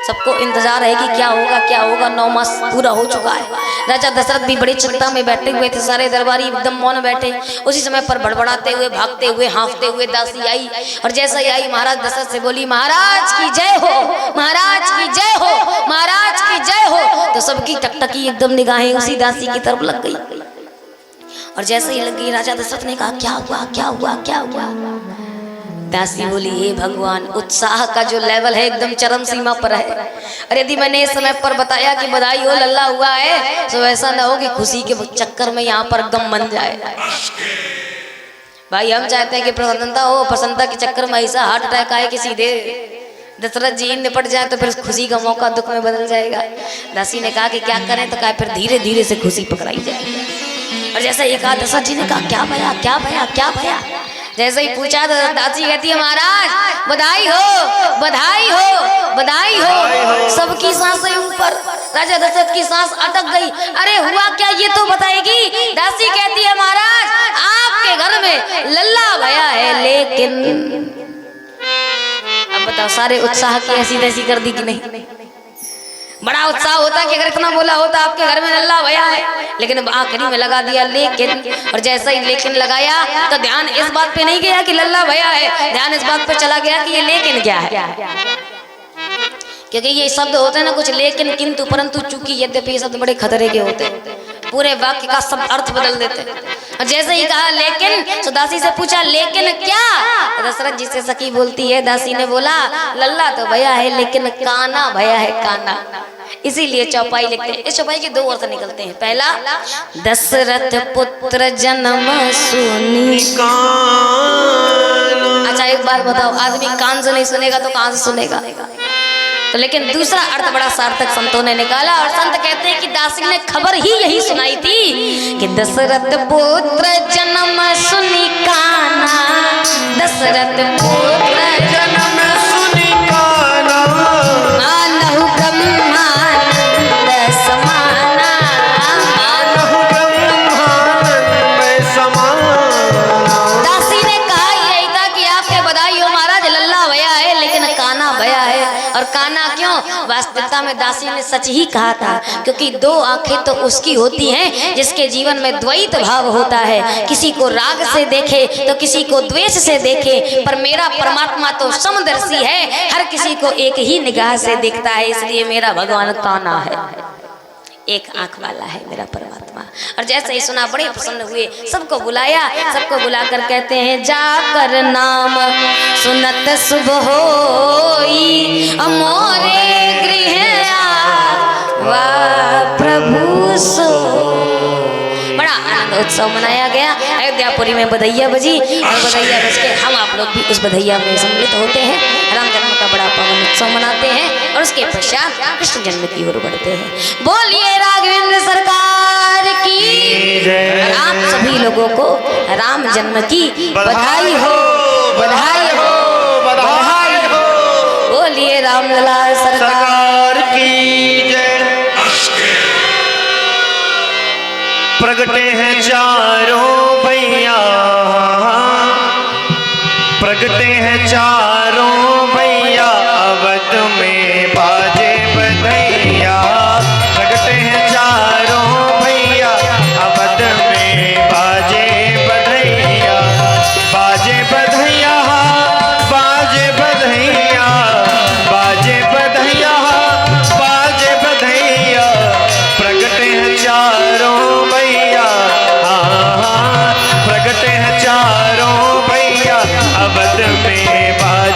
सबको इंतजार है कि क्या होगा। 9 मास पूरा हो चुका है। राजा दशरथ भी बड़ी चिंता में बैठे हुए थे, सारे दरबारी एकदम मौन बैठे। उसी समय पर बड़बड़ाते हुए, भागते हुए, हाँफते हुए दासी आई। और जैसा ही आई महाराज दशरथ से बोली, महाराज की जय हो, महाराज की जय हो, महाराज की जय हो। तो सबकी टकटकी एकदम निगाहें उसी दासी की तरफ लग गई। और जैसे ही लग गई राजा दशरथ ने कहा, क्या हुआ। दासी बोली, हे भगवान, उत्साह का जो लेवल है एकदम चरम सीमा पर है। और यदि मैंने इस समय पर बताया कि बधाई हो, लल्ला हुआ है, तो ऐसा ना हो कि खुशी के चक्कर में यहाँ पर गम बन जाए। भाई हम चाहते हैं कि प्रसन्नता हो, प्रसन्नता के चक्कर में ऐसा हार्ट अटैक आए कि सीधे दशरथ जी निपट जाए तो फिर खुशी का मौका दुख में बदल जाएगा। दासी ने कहा कि क्या करें, तो कहा फिर धीरे धीरे से खुशी पकड़ाई जाएगी। और जैसे एक कहा, दशरथ जी ने कहा, क्या भया। जैसे ही पूछा तो दासी कहती है, महाराज बधाई हो। सबकी सांसें ऊपर, राजा दशरथ की सांस अटक गई। अरे हुआ क्या ये तो बताएगी। दासी कहती है, महाराज आपके घर में लल्ला भया है, लेकिन अब बताओ सारे उत्साह की ऐसी तैसी कर दी कि नहीं। बड़ा उत्साह होता कि अगर इतना बोला होता आपके घर में लल्ला भया है, लेकिन आखिरी में लगा दिया लेकिन। और जैसा ही लेकिन लगाया तो ध्यान इस बात पे नहीं गया कि लल्ला भया है, ध्यान इस बात पे चला गया कि ये लेकिन क्या है। क्योंकि ये शब्द होते हैं ना कुछ लेकिन, किंतु, परंतु, चूंकि, यद्यपि ये शब्द बड़े खतरे के होते हैं, पूरे वाक्य का सब अर्थ बदल देते। और जैसे ही कहा लेकिन, तो दासी से पूछा लेकिन क्या। दशरथ जी से सखी बोलती है, दासी ने बोला, लल्ला तो भया है लेकिन काना भया है, काना। इसीलिए चौपाई लिखते हैं। इस चौपाई के 2 अर्थ निकलते हैं। पहला, दशरथ पुत्र जन्म सुनी कान। अच्छा एक बात बताओ, आदमी कान से नहीं सुनेगा तो कहां से सुनेगा। तो लेकिन दूसरा अर्थ बड़ा सार्थक संतों ने निकाला। और संत कहते हैं कि दासी ने खबर ही यही सुनाई थी कि दशरथ पुत्र जन्म सुनी काना, दशरथ पुत्र जन्म सुनी काना, मानहु ब्रह्मानंद समाना, मानहु ब्रह्मानंद समाना। दासी ने कहा यही था कि आपके बधाई हो महाराज, लल्ला भया है लेकिन काना भया है। और काना क्यों? वास्तविकता में दासी ने सच ही कहा था, क्योंकि 2 आंखें तो उसकी होती हैं जिसके जीवन में द्वैत भाव होता है। किसी को राग से देखे तो किसी को द्वेष से देखे, पर मेरा परमात्मा तो समदर्शी है, हर किसी को एक ही निगाह से देखता है। इसलिए मेरा भगवान काना है, एक आंख वाला है मेरा परमात्मा। और जैसे ही सुना बड़े प्रसन्न हुए, सबको बुलाया, सबको बुलाकर कहते हैं, जाकर नाम सुनत शुभ होई, मोरे गृह आवा प्रभु सो। बड़ा आनंद उत्सव मनाया गया। अयोध्यापुरी में बधैया बजी, और बधैया बज के हम आप लोग भी उस बधैया में सम्मिलित होते हैं। राम जन्म का बड़ा पावन उत्सव मनाते हैं और उसके पश्चात कृष्ण जन्म की ओर बढ़ते हैं। बोलिए राघवेंद्र सरकार की जय। आप सभी लोगों को राम जन्म की बधाई हो, बधाई हो, बधाई हो। बोलिए रामलला सरकार की जय। प्रगटे हैं चारों भैया, प्रगटे हैं चारों भैया, अवध में बाजे बधैया। प्रगटे हैं चारों भैया, अवध में बाजे बधैया, बाजे बधैया, बाजे बधैया, बाजे बधैया, बाजे बधैया। प्रगटे हैं चारों भैया, प्रगटे हैं चारों भैया, अवध में बाजे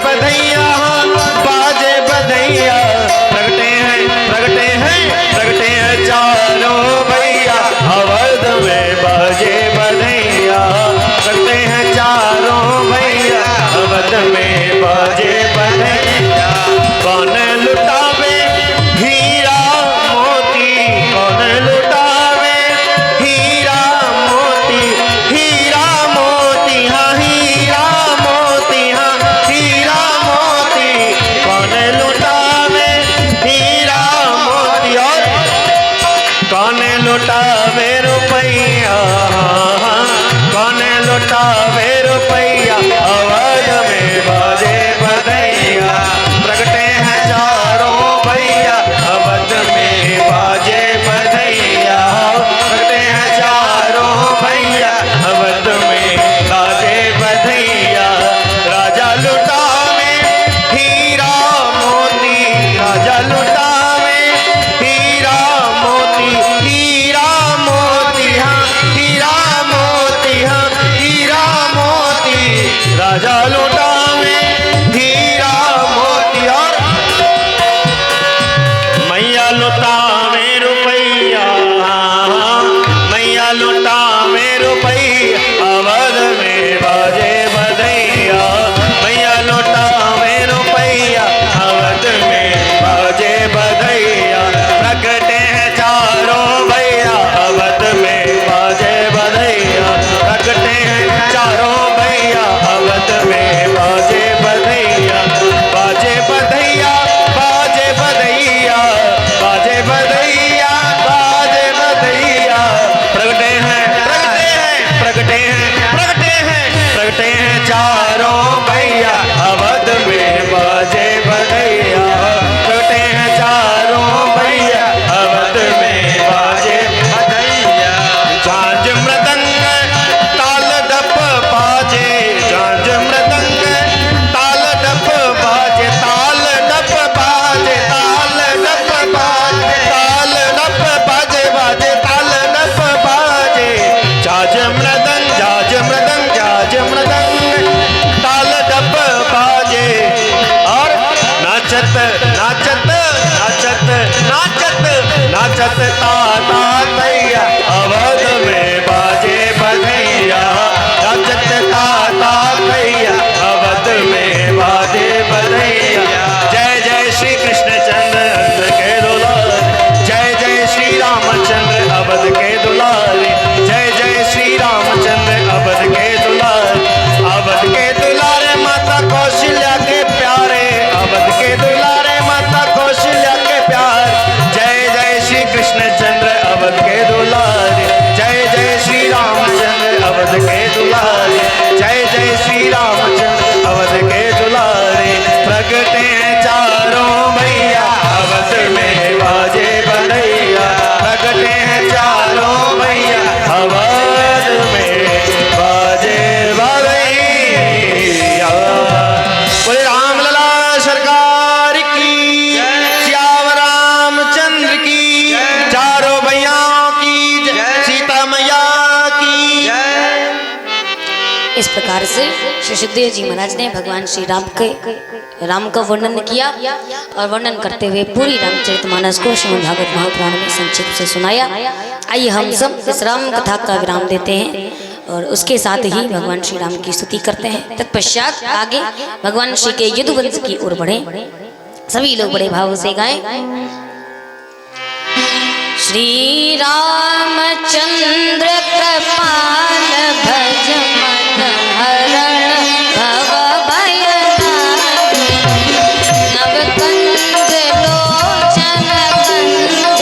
बधैया बाजे बधैया प्रगटे हैं चारों भैया अवध में बाजे बधैया प्रगटे हैं चारों भैया अवध में बाजे बधैया कौन लुटावे हीरा मोती कौन लुटावे हीरा मोती हाँ हीरा मोती कौन लुटावे हीरा मोती और कौन लुटावे रुपैया कौन लुटावे रुपैया अवध में बाजे बधैया प्रगटे हैं चारों भैया अवध में बाजे बधैया प्रगटे हैं चारों भैया अवध में बाजे बधैया राजा लुटावे हीरा मोती राजा लुटावे हीरा मोती हाँ हीरा मोती राजा लुटावे हीरा मोती और मैया लुटावे रुपैया मैया लुटावे रुपैया अवध में बाजे बधैया मैया लुटावे रुपैया अवध में बाजे बधैया प्रगटे हैं चारों भैया अवध में बाजे बधैया प्रगटे हैं चारों भैया अवध में बाजे बधैया बाजे बधैया बाजे बधैया बाजे बधैया बाजे बधैया प्रगटे हैं चारों भैया अवध में बाजे बधैया प्रगटे हैं चारों भैया अवध में बाजे बधैया झांझ मृदंग ताल डप बाजे झांझ मृदंग ताल डप बाजे ताल डप बाजे ताल डप बाजे ताल डप बाजे बाजे ताल डप बाजे झांझ मृदंग ताल डप बाजे और नाचत ताता तैया अवध में बाजे बधैया नाचत ताता तैया अवध में बाजे बधैया जय जय श्री कृष्णचंद्र अवध के दुलारे जय जय श्री रामचंद्र अवध के दुलारे जय जय श्री रामचंद्र अवध के दुलारे माता कौशल्या के प्यारे अवध के दुलारे माता कौशल्या के प्यार जय जय श्री कृष्णचंद्र अवध के दुलारे जय जय श्री रामचंद्र अवध के दुलारे जय जय श्री रामचंद्र अवध के दुलारे प्रगटे हैं चारों भैया अवध में बाजे बधैया प्रगटे हैं चारों भैया अवध में बाजे बधैया बोले रामलला सरकार की श्याम रामचंद्र की चारों भैयाओं की सीता मैया की इस प्रकार से श्री सुखदेव जी महाराज ने भगवान श्री राम का वर्णन किया और वर्णन करते हुए पूरी रामचरितमानस को श्रीमद् भागवत महापुराण में संक्षिप्त से सुनाया। आइए हम सब इस राम कथा का विराम देते हैं और उसके साथ ही भगवान श्री राम की स्तुति करते हैं। तत्पश्चात आगे भगवान श्री के यदुवंश की ओर बढ़े। सभी लोग बड़े भाव से गाएं। श्री रामचंद्र कृपाल भज मन हरण भव भय नव कंज लोचन कंज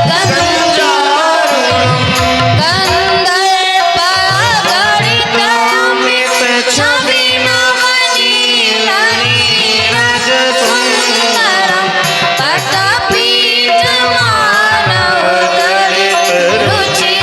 पद कंदर्प गणित अमित छवि नवनी रस सुंदरम पटपीठ मानव रुचि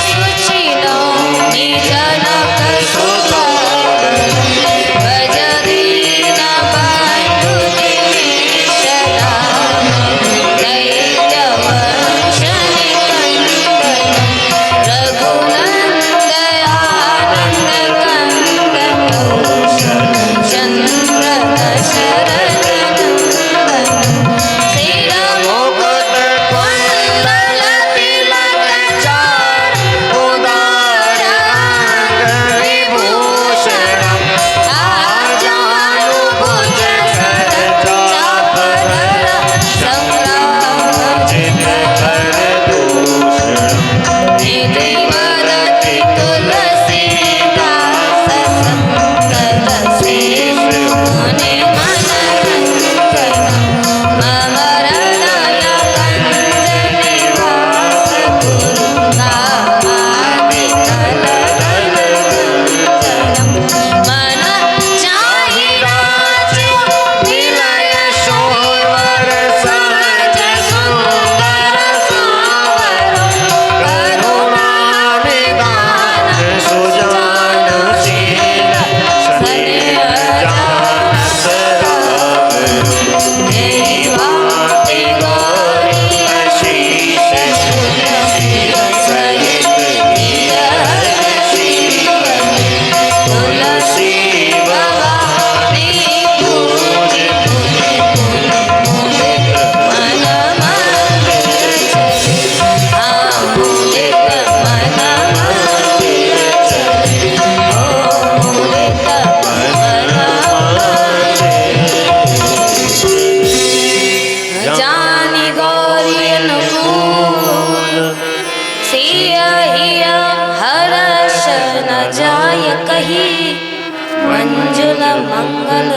मंजुल मंगल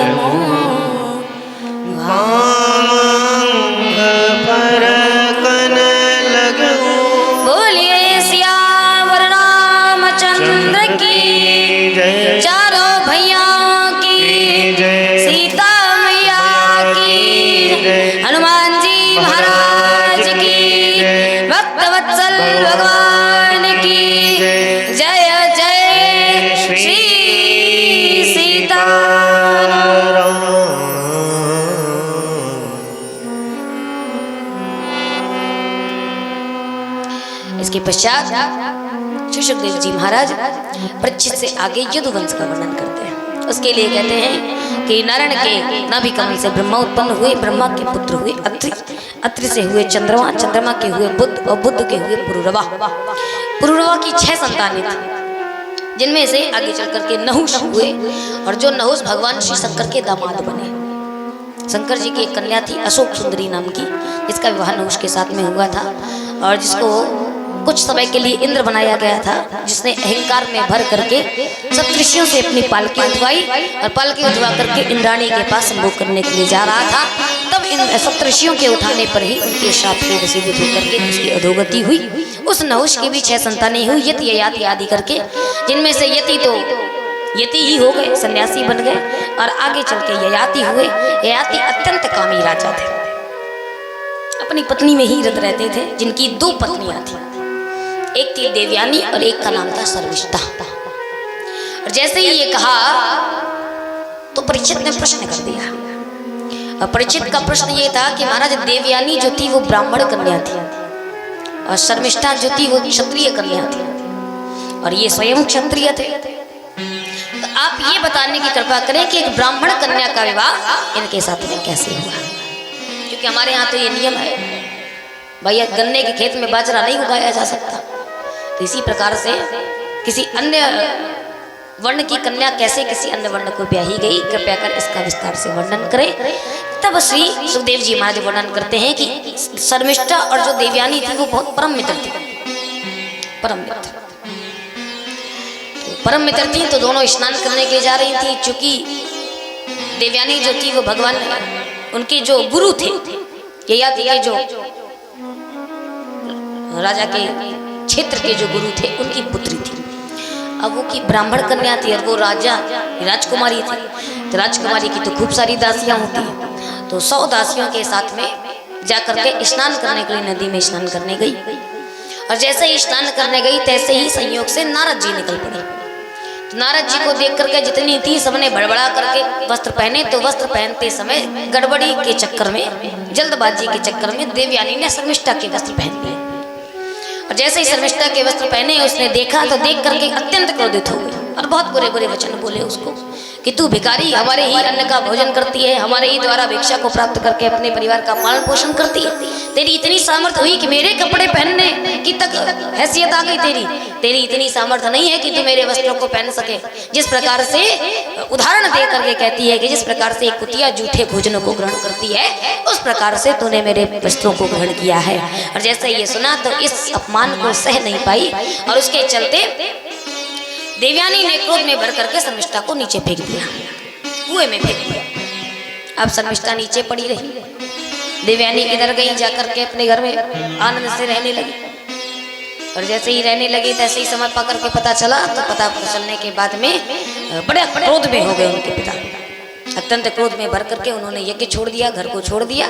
पर कन लगूं। बोलिए सियावर रामचंद्र की जय। चारों भैया की जय। सीता मैया की जय। हनुमान जी महाराज की भक्त वत्सल भगवान की जय जय श्री सीताराम। इसके पश्चात श्री सुखदेव जी महाराज परीक्षित से आगे यदुवंश का वर्णन करते हैं। उसके लिए कहते हैं कि नारायण के नाभि कमल से ब्रह्मा उत्पन्न हुए, ब्रह्मा के पुत्र हुए अत्रि, अत्रि से हुए चंद्रमा, चंद्रमा के हुए बुध और बुध के हुए पुरुरवा। पुरुरवा की 6 संतानें थी, जिनमें से आगे चल करके नहुष हुए, और जो नहुष भगवान श्री शंकर के दामाद बने। शंकर जी की एक कन्या थी अशोक सुंदरी नाम की, जिसका विवाह नहुष के साथ में हुआ था, और जिसको कुछ समय के लिए इंद्र बनाया गया था, जिसने अहंकार में भर करके सप्तऋषियों से अपनी पालकी उठवाई, और पालकी उठवा करके इंद्राणी के पास संभोग करने के लिए जा रहा था। तब इन सप्तऋषियों के उठाने पर ही उनके शाप को वशीभूत होकर के उसकी अधोगति हुई। उस नहुष की भी 6 संतानें हुई, यति ययाति आदि करके, जिनमें से यति तो यति ही हो गए, सन्यासी बन गए, और आगे चल के ययाति हुए। ययाति अत्यंत कामी राजा थे, अपनी पत्नी में ही रत रहते थे, जिनकी 2 पत्नियां थी, एक थी देवयानी और एक का नाम था शर्मिष्ठा। और जैसे ही ये कहा तो परीक्षित ने प्रश्न कर दिया, और परीक्षित का प्रश्न ये था कि महाराज देवयानी जो थी वो ब्राह्मण कन्या थी, और शर्मिष्ठा जो थी वो क्षत्रिय कन्या थी, और ये स्वयं क्षत्रिय थे। तो आप ये बताने की कृपा करें कि एक ब्राह्मण कन्या का विवाह इनके साथ में कैसे हुआ, क्योंकि हमारे यहाँ तो ये नियम है भैया, गन्ने के खेत में बाजरा नहीं उगाया जा सकता। तो इसी प्रकार से किसी अन्य वर्ण की कन्या कैसे किसी अन्य वर्ण को ब्याही गई, कृपया कर इसका विस्तार से वर्णन करें। तब श्री सुखदेव जी महाराज वर्णन करते हैं कि शर्मिष्ठा और जो देवयानी थी वो बहुत परम मित्र थी। परम मित्र, परम मित्र थी, तो दोनों स्नान करने के लिए जा रही थी। चूंकि देवयानी जो थी वो भगवान उनके जो गुरु थे, ययाति के जो राजा के क्षेत्र के जो गुरु थे, उनकी पुत्री थी। अब वो की ब्राह्मण कन्या थी, और वो राजा राजकुमारी थी। तो राजकुमारी की तो खूब सारी दासियां होती हैं, तो 100 दासियों के साथ में जाकर के स्नान करने के लिए नदी में स्नान करने गई। और जैसे ही स्नान करने गई तैसे ही संयोग से नारद जी निकल पड़े। तो नारद जी को देख करके जितनी थी सबने बड़बड़ा करके वस्त्र पहने। तो वस्त्र पहनते समय गड़बड़ी के चक्कर में, जल्दबाजी के चक्कर में देवयानी ने शर्मिष्ठा के वस्त्र पहन लिए। और जैसे ही शर्मिष्ठा के वस्त्र पहने उसने देखा, तो देख करके अत्यंत क्रोधित हो गई, और बहुत बुरे बुरे वचन बोले उसको कि तू भिखारी, हमारे ही अन्न का भोजन करती है, हमारे ही द्वारा भिक्षा को प्राप्त करके अपने परिवार का पालन पोषण करती है। तेरी इतनी सामर्थ्य हुई कि मेरे कपड़े पहनने की तक हैसियत आ गई तेरी इतनी सामर्थ्य नहीं है कि तू मेरे वस्त्रों को पहन सके। जिस प्रकार से उदाहरण दे करके कहती है कि जिस प्रकार से एक कुतिया जूठे भोजनों को ग्रहण करती है, उस प्रकार से तूने मेरे वस्त्रों को ग्रहण किया है। और जैसे ये सुना तो इस अपमान को सह नहीं पाई, और उसके चलते देवयानी ने क्रोध में भर करके शर्मिष्ठा को नीचे फेंक दिया, कुएं में फेंक दिया। अब शर्मिष्ठा नीचे पड़ी रही, देवयानी इधर गई, जाकर के अपने घर में आनंद से रहने लगी। और जैसे ही रहने लगी तैसे ही समय पकड़ के पता चला, तो पता चलने के बाद में बड़े क्रोध में हो गए उनके पिता। अत्यंत क्रोध में भर करके उन्होंने यज्ञ छोड़ दिया, घर को छोड़ दिया।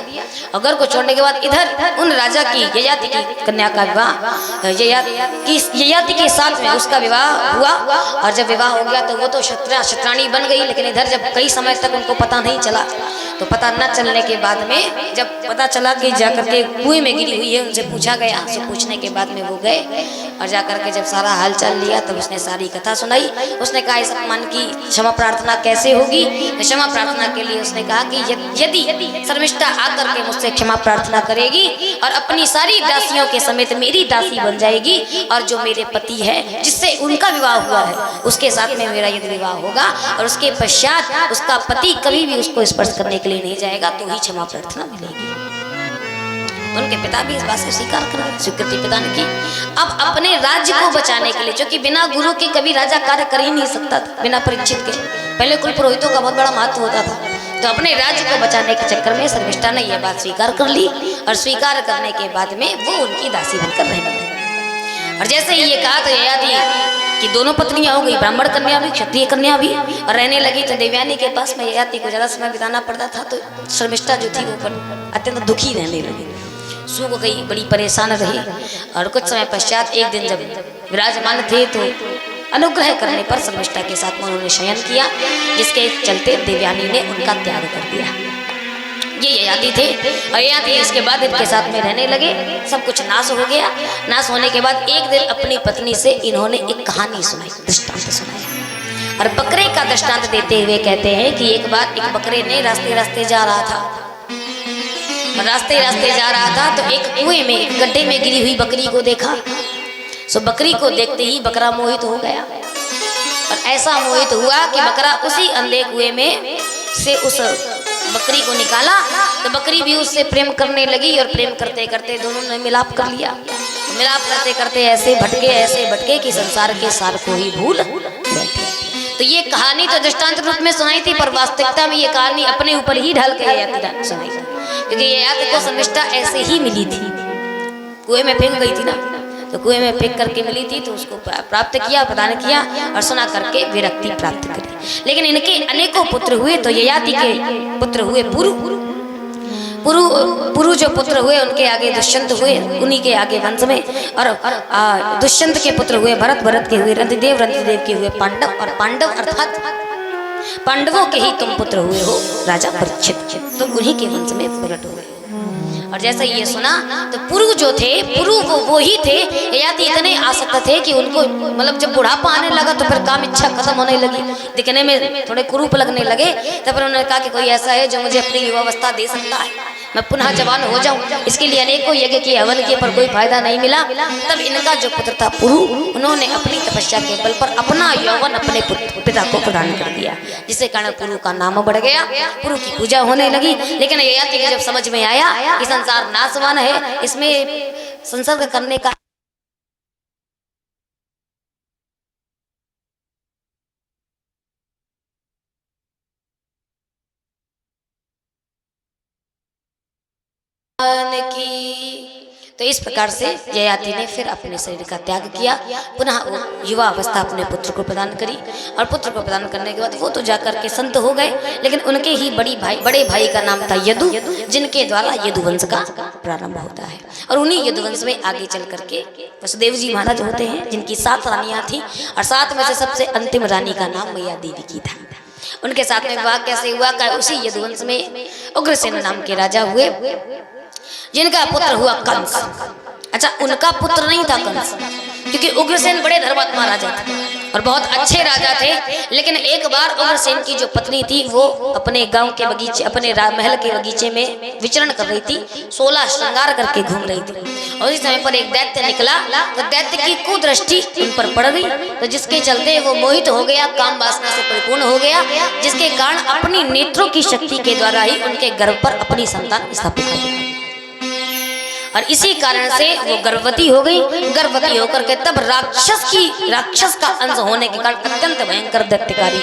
और घर को छोड़ने के बाद इधर उन राजा की ययाति की कन्या का विवाह, ययाति के साथ में उसका विवाह हुआ। और जब विवाह हो गया तो वो तो क्षत्राणी बन गई, लेकिन इधर जब कई समय तक उनको पता नहीं चला, तो पता न चलने के बाद में जब पता चला कि जाकर के कुएं में गिरी हुई है, उनसे पूछा गया। तो पूछने के बाद में वो गए और जाकर के जब सारा हाल चाल लिया तब उसने सारी कथा सुनाई। उसने कहा इस अपमान की क्षमा प्रार्थना कैसे होगी। क्षमा प्रार्थना के लिए उसने कहा कि यदि शर्मिष्ठा आकर के मुझसे क्षमा प्रार्थना करेगी और अपनी सारी दासियों के समेत मेरी दासी बन जाएगी, और जो मेरे पति है जिससे उनका विवाह हुआ है उसके साथ में मेरा यदि विवाह होगा, और उसके पश्चात उसका पति कभी भी उसको स्पर्श करने के लिए नहीं जाएगा, तो ही क्षमा प्रार्थना मिलेगी। उनके पिता भी इस बात से स्वीकार कर गए, स्वीकृति प्रदान की। अब अपने राज्य को बचाने के लिए, जो कि बिना गुरु के कभी राजा कार्य कर ही नहीं सकता था, बिना परीक्षित के, पहले कुल पुरोहितों का बहुत बड़ा महत्व होता था, तो अपने राज्य को बचाने के चक्कर में शर्मिष्ठा ने यह बात स्वीकार कर ली, और स्वीकार करने के बाद में वो उनकी दासी बनकर रहने लगी। और जैसे ही ये कहा तो ययाति कि दोनों पत्नियां हो गई, ब्राह्मण कन्या भी क्षत्रिय कन्या भी, और रहने लगी। तो देवयानी के पास में ययाति को ज्यादा समय बिताना पड़ता था, तो शर्मिष्ठा जो थी वो अत्यंत दुखी रहने लगी, सूख गई, बड़ी परेशान रही। और कुछ समय पश्चात एक दिन जब विराजमान थे तो अनुग्रह करने पर शर्मिष्ठा के साथ में उन्होंने शयन किया, जिसके चलते देवयानी ने उनका त्याग कर दिया। ये ययाति थे, और ययाति इसके बाद इनके साथ में रहने लगे। सब कुछ नाश हो गया। नाश होने के बाद एक दिन अपनी पत्नी से इन्होंने एक कहानी सुनाई, दृष्टांत सुनाया, और बकरे का दृष्टांत देते हुए कहते हैं कि एक बार एक बकरे ने रास्ते रास्ते जा रहा था, तो एक कुएं में, एक गड्ढे में गिरी हुई बकरी को देखा। सो बकरी को देखते ही बकरा मोहित हो गया, और ऐसा मोहित हुआ कि बकरा उसी अंधे कुएं में से उस बकरी को निकाला, तो बकरी भी उससे प्रेम करने लगी, और प्रेम करते करते दोनों ने मिलाप कर लिया। मिलाप करते करते ऐसे भटके कि संसार के सार को ही भूल बैठे। तो ये कहानी तो दृष्टांत रूप में सुनाई थी, पर वास्तविकता में ये कहानी अपने ऊपर ही ढल के ययाति सुनाई, क्योंकि ययाति को शर्मिष्ठा ऐसे ही मिली थी, कुएं में फेंक गई थी ना, तो कुएं में फेंक करके मिली थी, तो उसको प्राप्त किया, प्रदान किया, और सुना करके विरक्ति प्राप्त करी। लेकिन इनके अनेकों पुत्र हुए, तो ययाति के पुत्र हुए पुरु जो पुत्र हुए उनके आगे दुष्यंत हुए, उन्हीं के आगे वंश में, और दुष्यंत के पुत्र हुए भरत के हुए रंतिदेव के हुए पांडव, और पांडव अर्थात पांडवों के ही तुम पुत्र हुए हो राजा परीक्षित, तो उन्हीं के वंश में प्रकट हुए। और जैसा ये सुना तो पुरु जो थे, पुरु वो ही थे, ययाति इतने आसक्त थे कि उनको मतलब जब बुढ़ापा आने लगा तो फिर काम इच्छा खत्म होने लगी, दिखने में थोड़े कुरूप लगने लगे। तब उन्होंने कहा कि कोई ऐसा है जो मुझे अपनी युवावस्था दे सकता है, मैं पुनः जवान हो जाऊं। इसके लिए अनेकों यज्ञ किए, हवन किए, पर कोई फायदा नहीं मिला। तब इनका जो पुत्र था पुरु, उन्होंने अपनी तपस्या के बल पर अपना यौवन अपने पिता को प्रदान कर दिया, जिससे कारण पुरु का नाम बढ़ गया, पुरु की पूजा होने लगी। लेकिन ययाति को जब समझ में आया कि संसार नाशवान है, इसमें संसर्ग करने का की, तो इस प्रकार से ययाति ने फिर अपने शरीर का त्याग किया, पुनः वो युवा अवस्था अपने पुत्र को प्रदान करी, और पुत्र को प्रदान करने के बाद वो तो जाकर के संत हो गए। लेकिन उनके ही बड़े भाई का नाम था यदु, जिनके द्वारा यदुवंश का प्रारंभ होता है। और उन्हीं यदुवंश में आगे चल करके वसुदेव जी महाराज होते हैं, जिनकी 7 रानियां थी, और 7 में से सबसे अंतिम रानी का नाम मैया देवी की था। उनके साथ में विवाह कैसे हुआ? उसी यदुवंश में उग्रसेन नाम के राजा हुए, जिनका पुत्र हुआ कंस। अच्छा, उनका पुत्र नहीं था कंस, क्योंकि उग्रसेन बड़े धर्मात्मा राजा थे और बहुत अच्छे राजा थे। लेकिन एक बार उग्रसेन की जो पत्नी थी वो अपने गांव के बगीचे, अपने महल के बगीचे में विचरण कर रही थी, 16 श्रृंगार करके घूम रही थी। और इस समय पर एक दैत्य निकला, तो दैत्य की कुदृष्टि उन पर पड़ गई, तो जिसके चलते वो मोहित हो गया, काम वासना से परिपूर्ण हो गया, जिसके कारण अपनी नेत्रों की शक्ति के द्वारा ही उनके गर्भ पर अपनी संतान स्थापित हो गई। और इसी कारण से वो गर्भवती हो गई। गर्भवती होकर के तब राक्षस का अंश होने के कारण अत्यंत भयंकर दैत्यकारी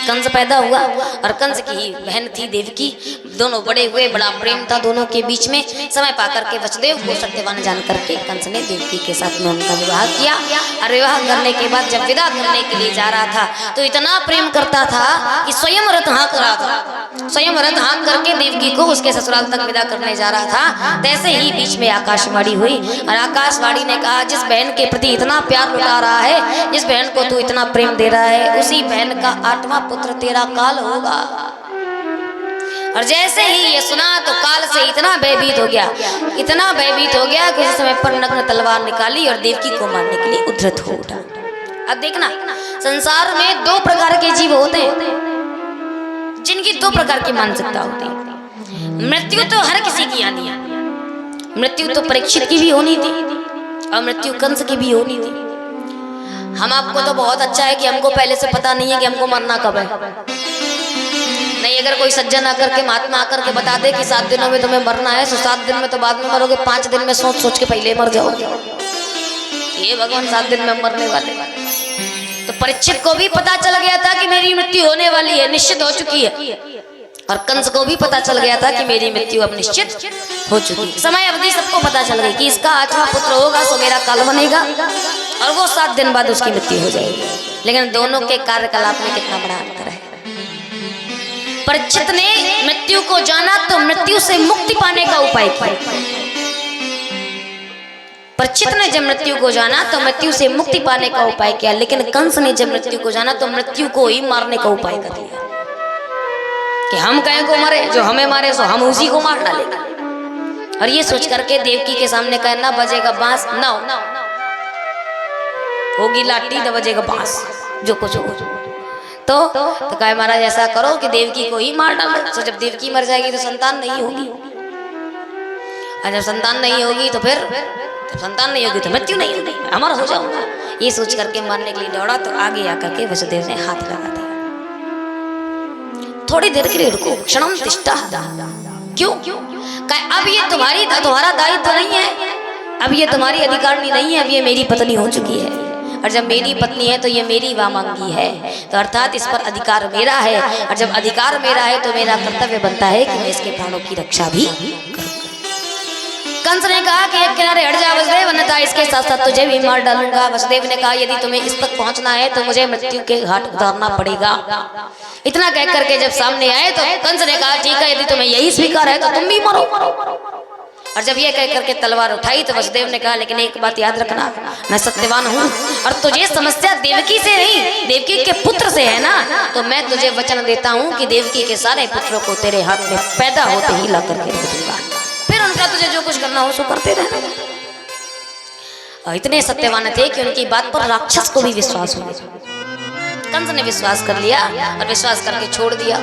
कंस पैदा हुआ। और कंस की ही बहन थी देवकी, दोनों बड़े हुए, बड़ा प्रेम था दोनों के बीच में। समय पाकर के वसुदेव को सत्यवान जान करके कंस ने देवकी के साथ में उनका विवाह किया। और विवाह करने के बाद जब विदा करने के लिए जा रहा था तो इतना प्रेम करता था कि स्वयं रथ हाँक रहा था, स्वयं रथ हाँक करके देवकी को उसके ससुराल तक विदा करने जा रहा था। तैसे ही बीच में आकाशवाणी हुई, और आकाशवाणी ने कहा, जिस बहन के प्रति इतना प्यार लुटा रहा है, जिस बहन को तू इतना प्रेम दे रहा है, उसी बहन का 8वां पुत्र तेरा काल होगा। और जैसे ही ये सुना तो काल से इतना भयभीत हो गया, इतना भयभीत हो गया कि उस समय पर नग्न तलवार निकाली और देवकी को मारने के लिए उद्धत हो उठा। अब देखना, संसार में 2 प्रकार के जीव होते हैं, जिनकी 2 प्रकार की मानसिकता होती है। मृत्यु तो हर किसी की आनी है, मृत्यु तो परीक्षित की भी होनी थी और मृत्यु कंस की भी होनी थी। हम आपको तो बहुत अच्छा है कि हमको पहले से पता नहीं है कि हमको मरना कब है, नहीं, अगर कोई सज्जन आकर के महात्मा आकर के बता दे कि 7 दिनों में तुम्हें मरना है, तो 7 दिन में तो बाद में मरोगे, 5 दिन में सोच सोच के पहले मर जाओगे। ये भगवान 7 दिन में मरने वाले। तो परीक्षित को भी पता चल गया था कि मेरी मृत्यु होने वाली है, निश्चित हो चुकी है। और कंस को भी पता चल गया था कि मेरी मृत्यु अब निश्चित हो चुकी है। समय अवधि सबको पता चल गई कि इसका 8वां पुत्र होगा सो मेरा काल बनेगा, और वो 7 दिन बाद उसकी मृत्यु हो जाएगी। लेकिन दोनों के कार्यकलाप में कितना बड़ा अंतर है। परीक्षित ने मृत्यु को जाना तो मृत्यु से मुक्ति पाने का उपाय किया। परीक्षित ने जब मृत्यु को जाना तो मृत्यु से मुक्ति पाने का उपाय किया, लेकिन कंस ने जब मृत्यु को जाना तो मृत्यु को ही मारने का उपाय कर लिया कि हम कहें को मरे, जो हमें मारे सो हम उसी को मार डालेंगे। और ये सोच करके देवकी के सामने कहे ना बजेगा बांस, ना होगी लाठी, न बजेगा बांस, जो कुछ हो। तो कहे महाराज ऐसा करो कि देवकी को ही मार डालो। तो जब देवकी मर जाएगी तो संतान नहीं होगी, और जब संतान नहीं होगी तो फिर जब संतान नहीं होगी तो मृत्यु नहीं होगी, अमर हो जाऊंगा। ये सोच करके मारने के लिए दौड़ा तो आगे आकर के वसुदेव ने हाथ लगा दिया। थोड़ी देर के लिए रुको, क्षणम तिष्ठा। क्यों? अब ये तुम्हारा दायित्व नहीं है, अब ये तुम्हारी अधिकारनी नहीं है, अब ये मेरी पत्नी हो चुकी है। और जब मेरी पत्नी है तो ये मेरी वामांगी है, तो अर्थात इस पर अधिकार मेरा है। और जब अधिकार मेरा है तो मेरा कर्तव्य बनता है कि मैं इसके प्राणों की रक्षा भी करूं। कंस ने कहा कि एक किनारे हट जा वसुदेव, अन्यथा इसके साथ साथ तुझे भी मार डालूंगा। वसुदेव ने कहा यदि तुम्हें इस तक पहुंचना है तो मुझे मृत्यु के घाट उतारना पड़ेगा। इतना कह करके जब सामने आए तो कंस ने कहा ठीक है, यदि तुम्हें यही स्वीकार है तो तुम भी मरो। और जब ये कह करके तलवार उठाई तो वसुदेव ने कहा लेकिन एक बात याद रखना, मैं सत्यवान हूँ और तुझे समस्या देवकी से नहीं, देवकी के पुत्र से है ना, तो मैं तुझे वचन देता हूँ कि देवकी के सारे पुत्रों को तेरे हाथ में पैदा होते ही ला करके रख दूंगा, फिर उनका तुझे जो कुछ करना हो सो करते रहना। और इतने सत्यवान थे कि उनकी बात पर राक्षस को भी विश्वास हो गया। कंस ने विश्वास कर लिया और विश्वास करके छोड़ दिया।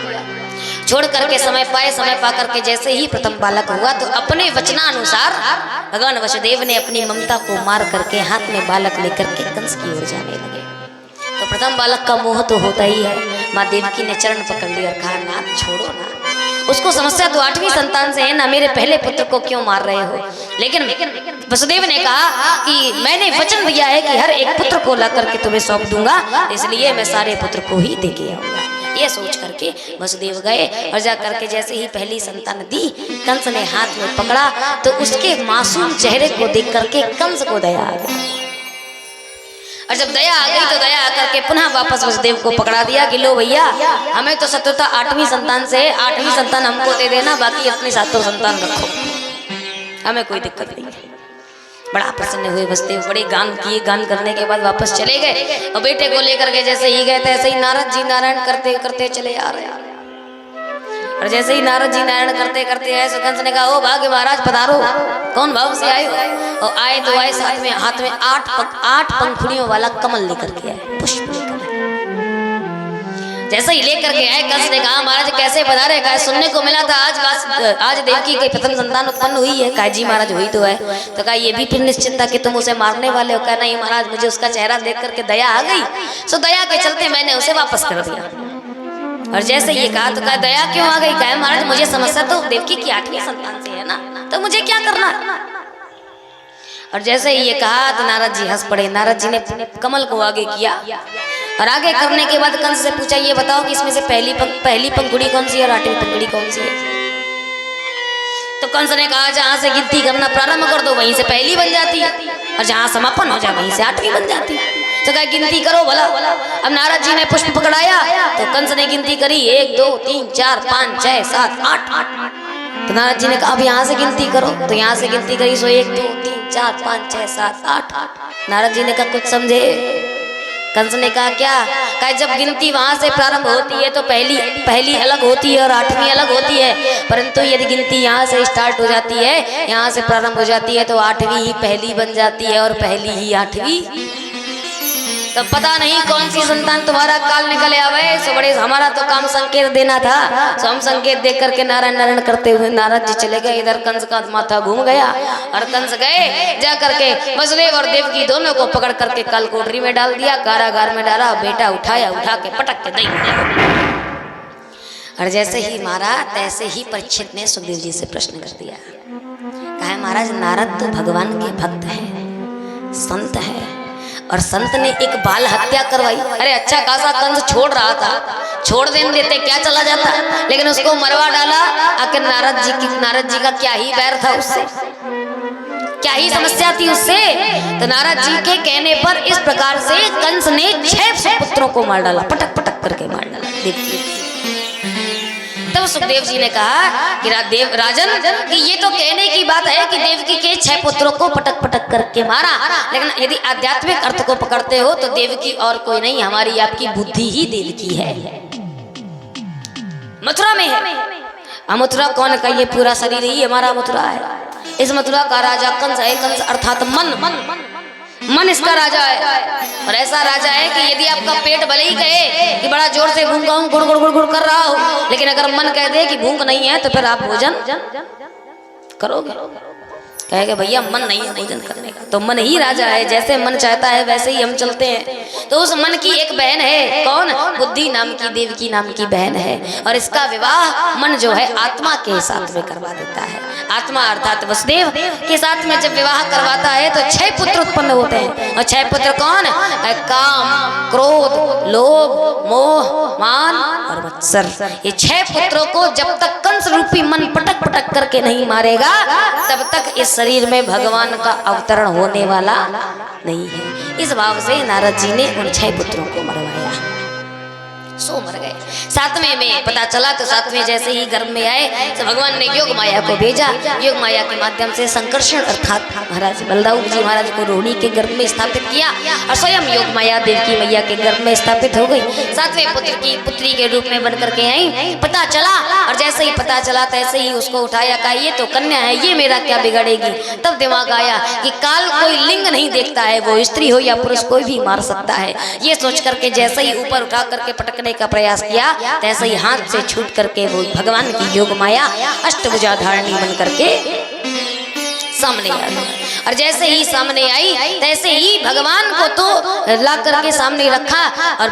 छोड़ करके समय पा करके जैसे ही प्रथम बालक हुआ तो अपने वचनानुसार भगवान वसुदेव ने अपनी ममता को मार करके हाथ में बालक लेकर के कंस की ओर जाने लगे। तो प्रथम बालक का मोह तो होता ही है। माँ देवकी ने चरण पकड़ लिया और कहा नाथ छोड़ो ना, उसको समस्या तो 8वीं संतान से है ना, मेरे पहले पुत्र को क्यों मार रहे हो। लेकिन वसुदेव ने कहा कि मैंने वचन दिया है कि हर एक पुत्र को ला करके तुम्हें सौंप दूंगा, इसलिए मैं सारे पुत्र को ही दे के आऊंगा। ये सोच करके वसुदेव गए और जा करके जैसे ही पहली संतान दी, कंस ने हाथ में पकड़ा तो उसके मासूम चेहरे को देख करके कंस को दया आ गई। और जब दया आ गई तो दया आकर के पुनः वापस वसुदेव को पकड़ा दिया कि लो भैया, हमें तो शत्रुता 8वीं संतान से, 8वीं संतान हमको दे देना, बाकी अपनी 7 संतान रखो, हमें कोई दिक्कत नहीं है। बड़ा प्रसन्न हुए वसुदेव, बड़े गान किए, गान करने के बाद वापस चले गए। और बेटे को लेकर के जैसे ही गए थे ऐसे ही नारद जी नारायण करते करते चले आ रहे। और जैसे ही नारद जी नारायण करते करते आए, कंस ने कहा ओ भाग्य महाराज पधारो, कौन भाव से आए हो। और आए तो आए साथ में हाथ में 8 पंखुड़ियों वाला कमल लेकर के आए, पुष्प लेकर। जैसे ही लेकर के आए कंस ने कहा महाराज कैसे पधारे। कहा सुनने को मिला था आज देवकी की प्रथम संतान उत्पन्न हुई है। कहा जी महाराज हुई तो है। तो कहा ये भी फिर निश्चिंत था कि तुम उसे मारने वाले हो। कहा नहीं महाराज, मुझे उसका चेहरा देख करके दया आ गई, सो दया के चलते मैंने उसे वापस कर दिया। और जैसे ये कहा तो कहा दया क्यों आ गई। कहा महाराज मुझे समस्या तो देवकी की 8वीं संतान से है ना, तो मुझे क्या करना। और जैसे ही ये कहा तो नारद जी हंस पड़े। नारद जी ने कमल को आगे किया और आगे करने के बाद कंस से पूछा ये बताओ कि इसमें से पहली पंखुड़ी कौन सी है और 8वीं पंखुड़ी कौन सी है। तो कंस ने कहा जहां से गिनती करना प्रारंभ कर दो वहीं से पहली बन जाती है, और जहां समापन हो जाए वहीं से 8वीं बन जाती है। तो कहा गिनती करो भला। अब नारद जी ने पुष्प पकड़ाया तो कंस ने गिनती करी 1 2 3 4 5 6 7 8। तो नारद जी ने कहा अब यहाँ से गिनती करो। तो यहाँ से गिनती करी सो 1 2 3 4 5 6 7 8। नारद जी ने कहा कुछ समझे। कंस ने कहा क्या। कहा जब गिनती वहां से प्रारंभ होती है तो पहली अलग होती है और 8वीं अलग होती है, परंतु यदि गिनती यहाँ से स्टार्ट हो जाती है, यहाँ से प्रारंभ हो जाती है तो 8वीं ही पहली बन जाती है और पहली ही 8वीं। तो पता नहीं कौन सी संतान तुम्हारा काल निकले आवे। सो बड़े हमारा तो काम संकेत देना था, सो हम संकेत देख करके नारायण नारायण करते हुए नारद जी चले गए। इधर कंस का माथा घूम गया और कंस गए जा करके वसुदेव और देवकी दोनों को पकड़ करके काल कोठरी में डाल दिया, कारागार में डाला। बेटा उठाया, उठा के पटक के दई दिया। और जैसे ही मारा तैसे ही परीक्षित ने सुखदेव जी से प्रश्न कर दिया। कहा महाराज नारद तो भगवान के भक्त हैं, संत है, और संत ने एक बाल हत्या करवाई। अरे अच्छा खासा कंस छोड़ रहा था, छोड़ देते क्या चला जाता, लेकिन उसको मरवा डाला। आखिर नारद जी का क्या ही बैर था उससे, क्या ही समस्या थी उससे। तो नारद जी के कहने पर इस प्रकार से कंस ने 6 पुत्रों को मार डाला, पटक पटक करके मार डाला। देखिए तब सुखदेव जी ने कहा कि राजन कि ये तो कहने की बात है कि देवकी के 6 पुत्रों को पटक पटक करके मारा, लेकिन यदि आध्यात्मिक अर्थ को पकड़ते हो तो देवकी और कोई नहीं, हमारी आपकी बुद्धि ही देवकी है, मथुरा में है। मथुरा कौन का, ये पूरा शरीर ही हमारा मथुरा है। इस मथुरा का राजा कंस है। कंस अर्थात मन इसका राजा है। और ऐसा राजा है कि यदि आपका पेट भले ही कहे कि बड़ा जोर से भूखा हूं, गुड़ गुड़ गुड़ गुड़ कर रहा हो, लेकिन अगर मन कह दे कि भूख नहीं है तो फिर आप भोजन करोगे। कहेगा भैया मन नहीं है भोजन करने का, तो मन ही राजा है, जैसे मन चाहता है वैसे ही हम चलते हैं। तो उस मन की एक बहन है, कौन, बुद्धि नाम की, देवकी नाम की बहन है। और इसका विवाह मन जो है आत्मा के साथ में करवा देता है। आत्मा अर्थात वसुदेव के साथ में जब विवाह करवाता है तो 6 पुत्र उत्पन्न होते हैं। और 6 पुत्र कौन, काम, क्रोध, लोभ, मोह, मान और मत्सर। ये 6 पुत्रों को जब तक कंस रूपी मन पटक पटक करके नहीं मारेगा तब तक इस शरीर में भगवान का अवतरण होने वाला नहीं है। इस भाव से नारद जी ने उन 6 पुत्रों को मरवाया, सो मर गए। 7वें में पता चला तो 7वें जैसे ही गर्भ में आए तो भगवान ने योग माया को भेजा। योग माया के माध्यम से संकर्षण अर्थात महाराज बलदाऊ जी महाराज को रोहिणी के गर्भ में स्थापित किया और स्वयं योग माया देवकी मैया के गर्भ में स्थापित हो गई। 7वें पुत्र की पुत्री के रूप में बन करके आई। पता चला और जैसे ही पता चला तैसे ही उसको उठाया, कहा ये तो कन्या है, ये मेरा क्या बिगड़ेगी। तब दिमाग आया कि काल कोई लिंग नहीं देखता है, वो स्त्री हो या पुरुष कोई भी मार सकता है। ये सोच करके जैसे ही ऊपर उठा करके पटकने का प्रयास किया तैसे ही हाथ से छूट करके वो भगवान की योग माया अष्टभुजा धारणी बन करके सामने आ गई। और जैसे ही सामने आई तैसे ही भगवान को तो ला करके सामने रखा और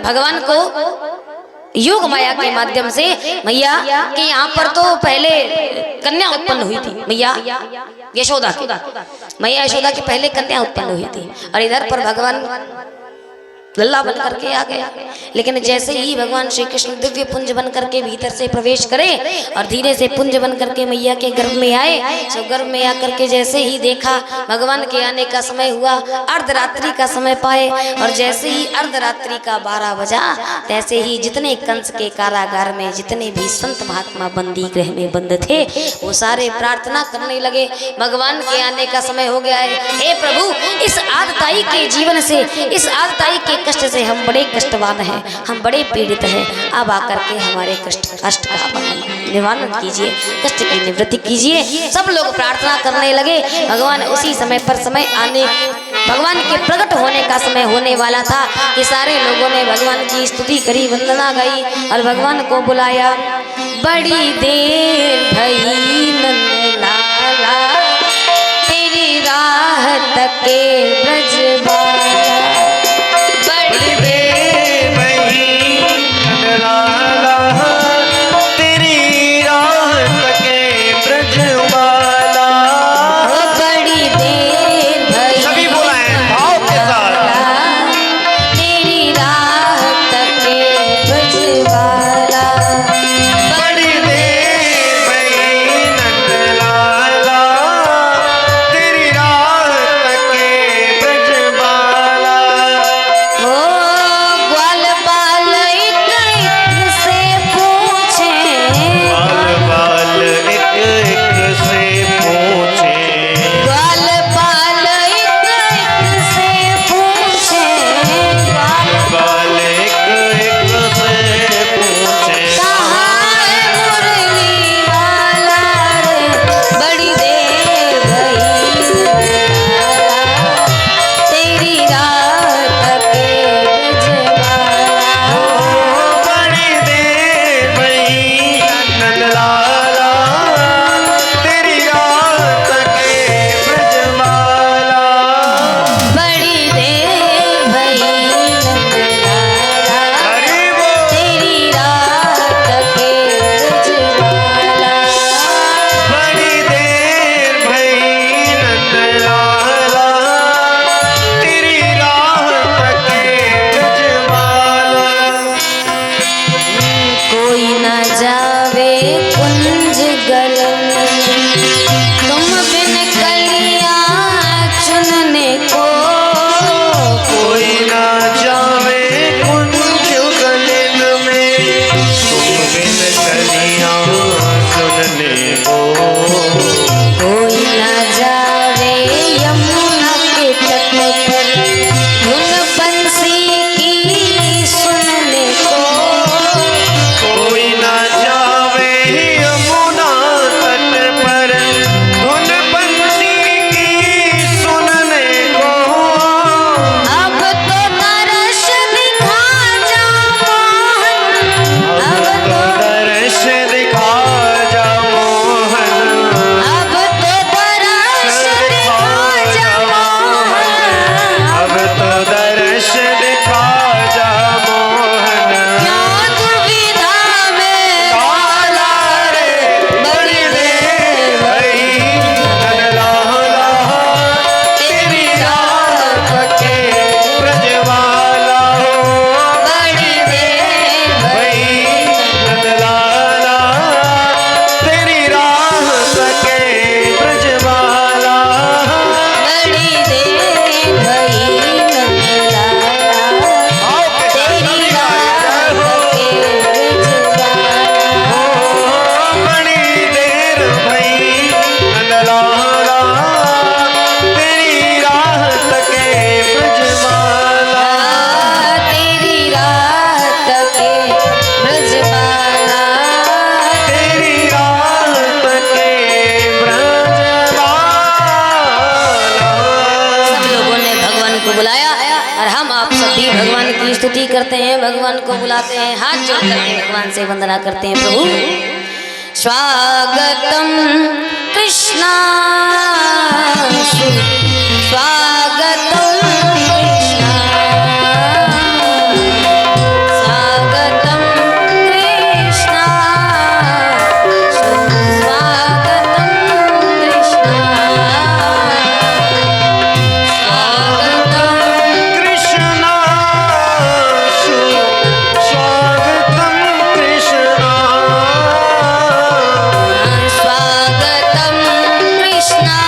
भगवान को योग माया के माध्यम से मैया के यहाँ पर तो पहले कन्या उत्पन्न हुई थी। मैया यशोदा की, मैया यशोदा की पहले कन्या उत्पन्न हुई थी और इधर पर भगवान लल्ला बन करके आ गया। लेकिन जैसे ही भगवान श्री कृष्ण दिव्य पुंज बन करके भीतर से प्रवेश करे और धीरे से पुंज बन करके मैया के गर्भ में आए, तो गर्भ में आकर के जैसे ही देखा भगवान के आने का समय हुआ, अर्धरात्रि का समय पाए और जैसे ही अर्धरात्रि का 12 बजा तैसे ही जितने कंस के कारागार में जितने भी संत महात्मा बंदी गृह में बंद थे वो सारे प्रार्थना करने लगे, भगवान के आने का समय हो गया है। हे प्रभु, इस आदताई के जीवन से, इस आदताई के कष्ट से हम बड़े कष्टवान हैं, हम बड़े पीड़ित हैं। अब आकर के हमारे कष्ट का निवारण कीजिए, कष्ट की निवृत्ति कीजिए। सब लोग प्रार्थना करने लगे। भगवान उसी समय पर समय आने, भगवान के प्रकट होने का समय होने वाला था कि सारे लोगों ने भगवान की स्तुति करी, वंदना गाई और भगवान को बुलाया। बड़ी देर भई नंदलाला तेरी राह तके ब्रजबाला, न जावे कुंज गलन तुम बिन कलियां चुनने को कोई ना जावे कुंज गलन में तुम बिन कलियां चुनने को कोई न जावे यमुना के तट पर धुन बंसी की सुनने को कोई ना जावे यमुना तट पर धुन बंसी की सुनने को अब तो तरस दिखा जा मोहन अब तो दर्श दिखा जा मोहन अब तो तरस दिखा जा मोहन अब तो दर्श दिखा जा मोहन क्या दुविधा में काला रे बड़ी देर भई ननलाला तेरी राह के ब्रजवाला हो बड़ी देर भई ननलाला तेरी राह के ब्रजवाला बड़ी देर भई नंदलाला तेरी राह के ब्रजवाला बड़ी देर भई नंदलाला तेरी राह तके ब्रजमाला तेरी राह के ब्रजबाला तेरी राह तके ब्रजमाला सब लोगों ने भगवान को बुलाया और हम आप सभी भगवान की स्तुति करते हैं भगवान को बुलाते हैं हाथ जोड़ करके भगवान से वंदना करते हैं प्रभु स्वागतम कृष्णा स्वागतम कृष्णा स्वागतम कृष्णा स्वागतम कृष्णा स्वागतम कृष्णा स्वागतम कृष्णा स्वागतम कृष्णा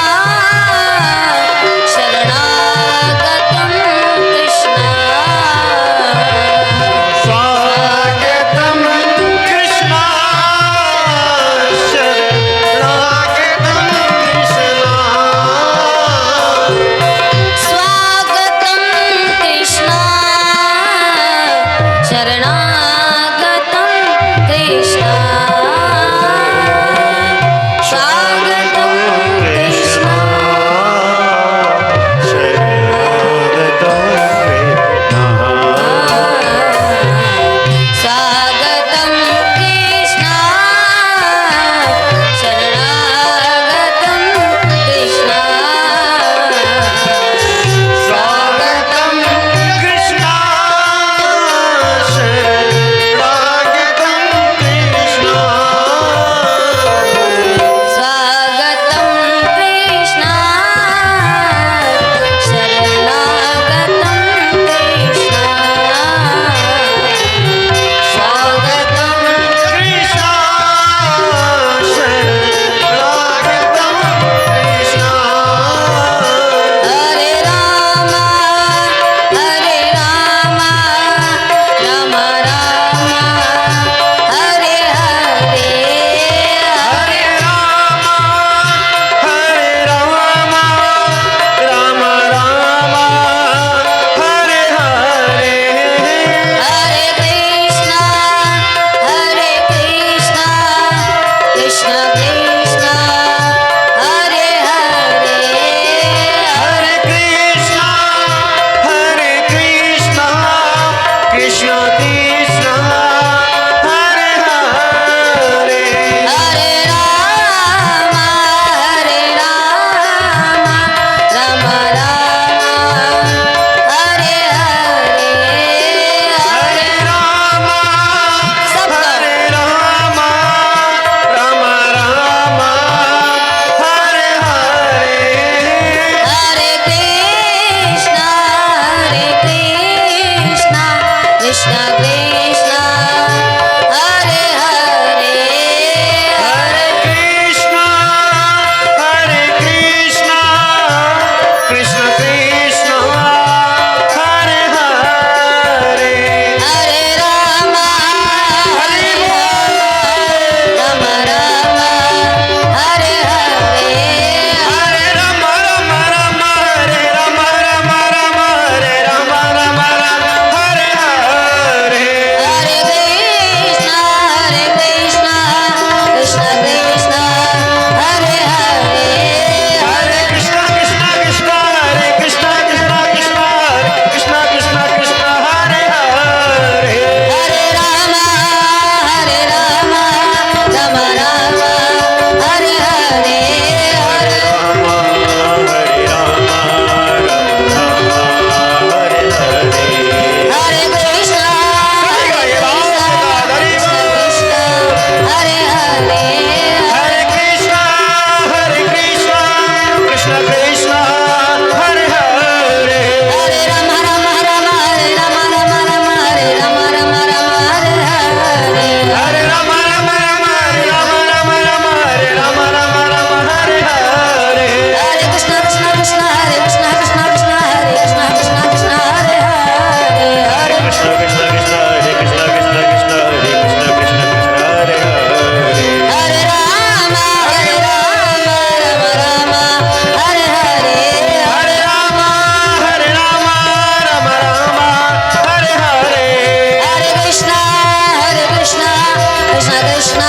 कृष्ण कृष्ण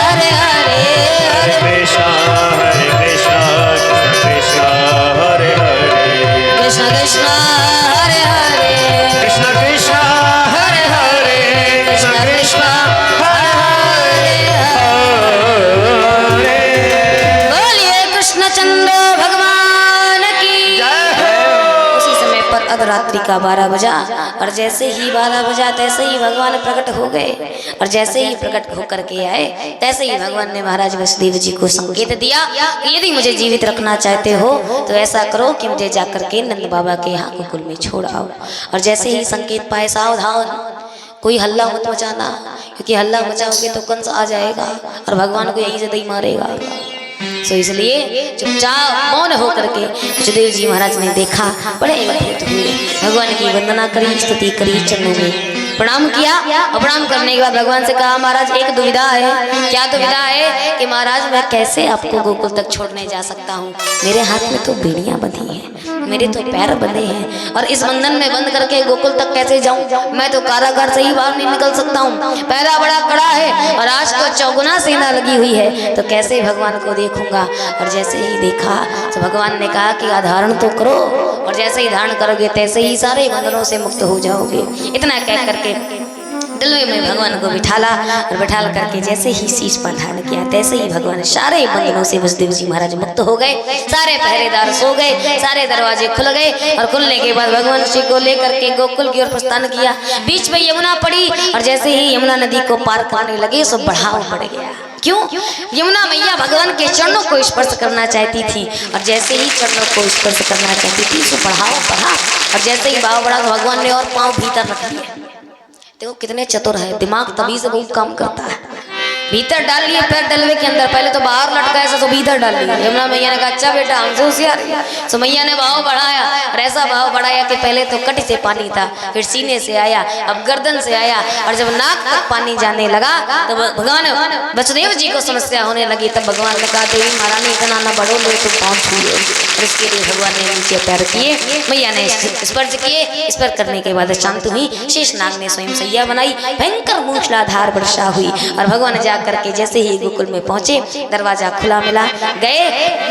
हरे हरे हरे कृष्णा कृष्ण कृष्ण हरे हरे कृष्ण कृष्ण हरे हरे कृष्ण कृष्ण हरे हरे कृष्ण कृष्ण हरे हरे बोलिए कृष्णचंद्र भगवान की जय हो। उसी समय पर अर्धरात्रि का 12 बजा और जैसे ही 12 बजा तैसे ही भगवान प्रकट हो गए और जैसे ही प्रकट होकर के आए तैसे ही भगवान ने महाराज वसुदेव जी को संकेत दिया कि यदि मुझे जीवित रखना चाहते हो तो ऐसा करो कि मुझे जाकर के नंद बाबा के यहाँ गोकुल में छोड़ आओ। और जैसे ही संकेत पाए सावधान कोई हल्ला मत मचाना, क्योंकि हल्ला मचाओगे तो कंस आ जाएगा और भगवान को यहीं से दही मारेगा। तो इसलिए चुपचाप मौन होकर के वसुदेव जी महाराज ने देखा, बड़े अद्भुत हुए, भगवान की वंदना करी, स्तुति करी, चरणों में प्रणाम किया और प्रणाम करने के बाद भगवान से कहा महाराज एक दुविधा है। क्या दुविधा है? कि महाराज मैं कैसे आपको गोकुल तक छोड़ने जा सकता हूँ, मेरे हाथ में तो बेड़ियां बंधी हैं, मेरे तो पैर बंधे हैं और इस बंधन में बंद करके गोकुल तक कैसे जाऊं? मैं तो कारागार से ही बाहर नहीं निकल सकता हूँ, पैदा बड़ा कड़ा है और आज तो चौगुना सेना लगी हुई है, तो कैसे भगवान को देखूंगा। और जैसे ही देखा तो भगवान ने कहा कि धारण तो करो और जैसे ही धारण करोगे तैसे ही सारे बंधनों से मुक्त हो जाओगे। इतना कह करके दिलवे में भगवान को बिठाला और बिठाल करके जैसे ही शीश पर धारण किया तैसे ही भगवान सारे बंधनों से वसुदेव जी महाराज मुक्त हो गए। सारे पहरेदार सो गए, सारे दरवाजे खुल गए और खुलने के बाद भगवान श्री को लेकर के गोकुल की ओर प्रस्थान किया। बीच में यमुना पड़ी और जैसे ही यमुना नदी को पार करने लगे सो बढ़ाव बढ़ गया। क्यों? यमुना मैया भगवान के चरणों को स्पर्श करना चाहती थी और जैसे ही चरणों को स्पर्श करना चाहती थी सो बढ़ाव बढ़ा और जैसे ही भाव बढ़ा तो भगवान ने और पांव भीतर रख दिए। देखो कितने चतुर है, दिमाग तभी से बहुत काम करता है। भीतर डाल लिए पैर डलवे के अंदर, पहले तो बाहर लटका ऐसा तो भीतर डाल लिया। यमुना मैया ने कहा अच्छा बेटा हमसे होशियार। तो मैया ने भाव बढ़ाया और ऐसा भाव बढ़ाया कि पहले तो कटी से पानी था, फिर सीने से आया, अब गर्दन से आया और जब नाक तक पानी जाने लगा तो भगवान वसुदेव जी को समस्या होने लगी। तब भगवान ने कहा देवी महारानी इतना न बढ़ो लो तुम पाँव छू लो। और इसके लिए भगवान ने नीचे पैर किए, मैया ने स्पर्श किए, स्पर्श करने के बाद शांत हुई। शेष नाग ने स्वयं सैया बनाई, भयंकर मूसलाधार वर्षा हुई और भगवान जा करके जैसे ही गोकुल में पहुंचे दरवाजा खुला मिला गए।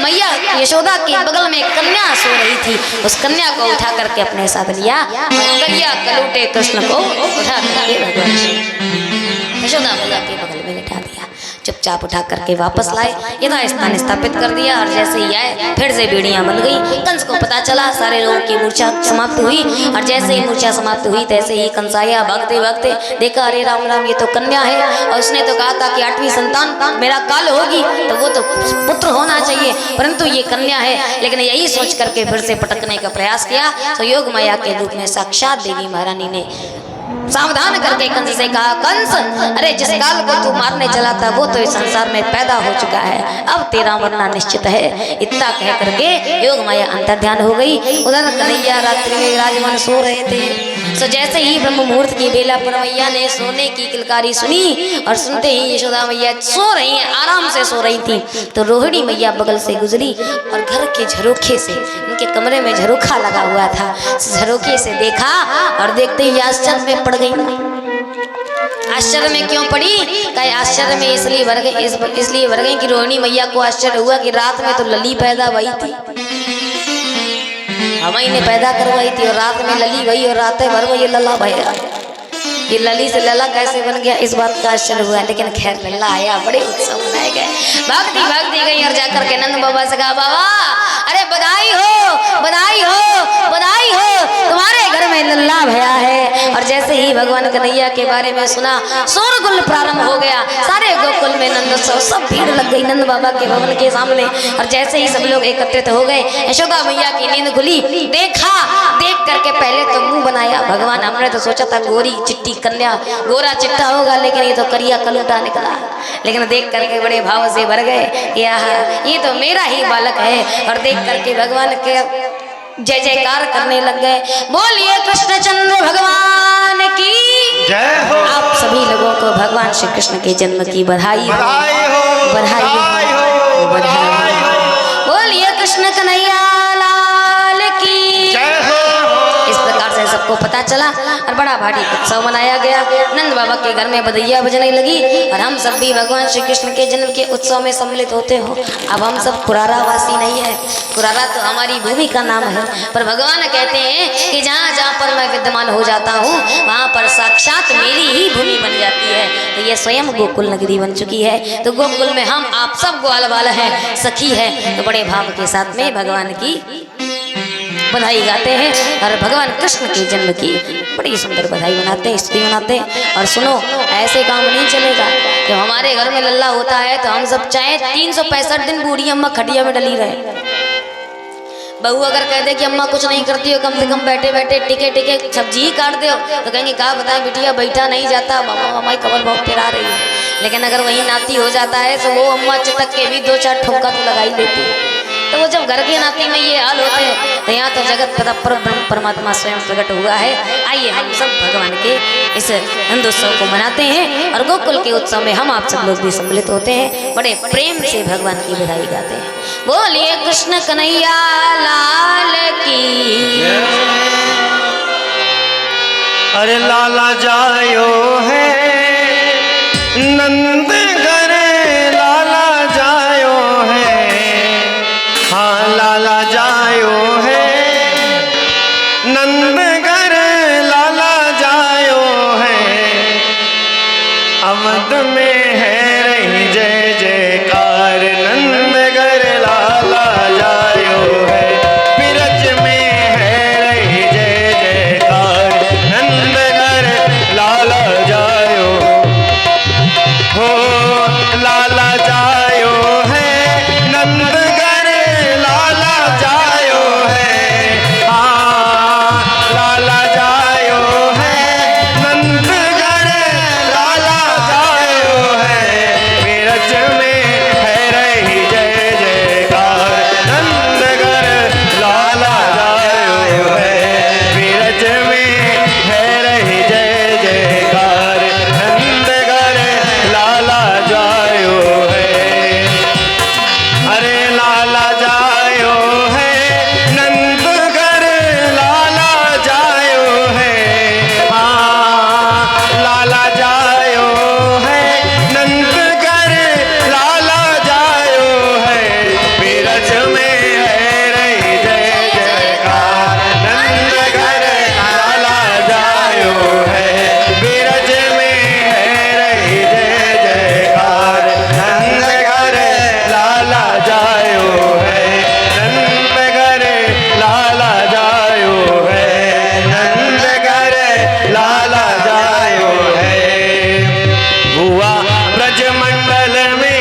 मैया यशोदा के बगल में कन्या सो रही थी, उस कन्या को उठा करके अपने साथ लिया और कलिया कलूटे कृष्ण को उठा करके भगवान यशोदा मैया के बगल में बैठा दिया। चुपचाप उठा करके वापस लाए, यथा स्थान स्थापित कर दिया और जैसे ही आए फिर से बेड़ियां बन गई। कंस को पता चला, सारे लोगों की मूर्छा समाप्त हुई और जैसे ही मूर्छा समाप्त हुई तैसे ही कंस आया भागते भागते, देखा अरे राम राम ये तो कन्या है और उसने तो कहा था कि 8वीं संतान मेरा काल होगी तो वो तो पुत्र होना चाहिए, परंतु ये कन्या है। लेकिन यही सोच करके फिर से पटकने का प्रयास किया तो योग माया के रूप में साक्षात देवी महारानी ने सावधान करके कंस से कहा कंस अरे जिस काल को तू मारने चला था वो तो इस संसार में पैदा हो चुका है, अब तेरा मरना निश्चित है। इतना कह करके योग माया अंतर्ध्यान हो गई। उधर कन्हैया रात्रि में विराजमान सो रहे थे। तो जैसे ही ब्रह्म मुहूर्त की बेला पर मैया ने सोने की किलकारी सुनी और सुनते ही यशोदा मैया सो रही हैं, आराम से सो रही थी, तो रोहिणी मैया बगल से गुजरी और घर के झरोखे से, उनके कमरे में झरोखा लगा हुआ था, झरोखे से देखा और देखते ही आश्चर्य में पड़ गई। आश्चर्य में क्यों पड़ी? कहे आश्चर्य में इसलिए भर गई कि रोहिणी मैया को आश्चर्य हुआ कि रात में तो लली पैदा हुई थी, हमारी ने पैदा करवाई थी और रात में लली भई और रात भर वो ये लला भया, ये लली से लला कैसे बन गया इस बात का आश्चर्य हुआ। लेकिन खैर लल्ला आया, बड़े उत्सव मनाए गए। भागती गई और जाकर के नंद बाबा से कहा बाबा अरे बधाई हो बधाई हो बधाई हो, तुम्हारे घर में लल्ला भया है। और जैसे ही भगवान कन्हैया के बारे में सुना शोरगुल प्रारंभ हो गया। सारे गोकुल में नंदोत्सव, सब भीड़ लग गई नंद बाबा के भवन के सामने। और जैसे ही सब लोग एकत्रित हो गए, यशोदा मैया की नींद खुली, देखा, देख करके पहले तो मुंह बनाया भगवान। हमने तो सोचा था गोरी चिट्टी कन्या, गोरा चिट्टा होगा, लेकिन ये तो करिया कलूटा निकला। लेकिन देख करके बड़े भाव से भर गए, ये तो मेरा ही बालक है। और देख करके भगवान के जय जयकार करने लग गए। बोलिए कृष्णचंद्र भगवान की जय हो। आप सभी लोगों को भगवान श्री कृष्ण के जन्म की बधाई हो, बधाई हो, बधाई हो। बोलिए कृष्ण कन्हैया लाल की जय हो। इस प्रकार से सब सबको पता चला और बड़ा भारी उत्सव मनाया गया। नंद बाबा के घर में बधैया बजने लगी और हम सब भी भगवान श्री कृष्ण के जन्म के उत्सव में सम्मिलित होते हो। अब हम सब कुरारा वासी नहीं है, कुरारा तो हमारी भूमि का नाम है, पर भगवान कहते हैं कि जहाँ जहाँ पर मैं विद्यमान हो जाता हूँ वहाँ पर साक्षात मेरी ही भूमि बन जाती है। तो ये स्वयं गोकुल नगरी बन चुकी है। तो गोकुल में हम आप सब ग्वाल वाल है, सखी है, तो बड़े भाव के साथ में भगवान की बधाई गाते हैं और भगवान कृष्ण के जन्म की बड़ी सुंदर बधाई मनाते हैं, स्तुति मनाते हैं। और सुनो, ऐसे काम नहीं चलेगा। जब हमारे घर में लल्ला होता है तो हम सब चाहे 365 दिन बूढ़ी अम्मा खटिया में डली रहे। बहू अगर कह दे कि अम्मा कुछ नहीं करती हो, कम से कम बैठे बैठे टिके टिके सब्जी ही काट दो, तो कहेंगे कहा बताए बिटिया बैठा नहीं जाता, मामा मामा कमर बहुत पिरा रही है। लेकिन अगर वही नाती हो जाता है तो वो अम्मा चिटक के भी 2-4 ठोका तो लगा ही लेती है। तो वो जब घर के नाती में ये हाल होते हैं तो यहाँ तो जगत पिता परब्रह्म परमात्मा स्वयं प्रकट हुआ है। आइए हम सब भगवान के इस नंदोत्सव को मनाते हैं और गोकुल के उत्सव में हम आप सब लोग भी सम्मिलित होते हैं, बड़े प्रेम से भगवान की बधाई गाते हैं। बोलिए कृष्ण कन्हैया लाल की। अरे लाला जायो है नंद घर, लाला जायो है, हाँ लाला जायो है नंद घर, लाला जायो है। अवध में है रही जय जयकार, नंद घर लाला जायो है। बिरज में है रही जय जयकार, नंद घर लाला जायो हो, लाला जायो है नंद घर, लाला जायो है, हाँ लाला जायो है नंद घर, लाला जायो है। बिरज में है रही जय जयकार, नंद घर लाला जायो है। बिरज में है रही जय जयकार, नंद घर लाला जायो है। अरे लाला जायो है नंद घर, लाला जायो है, हाँ लाला जायो है नंद घर, लाला जायो है। बिरज में है रही जय जयकार, नंद घर लाला जायो है। बिरज में है रही जय जयकार, नंद घर लाला जायो है। नंद घर लाला जायो है, नंद घर लाला जायो है। हुआ ब्रजमंडल में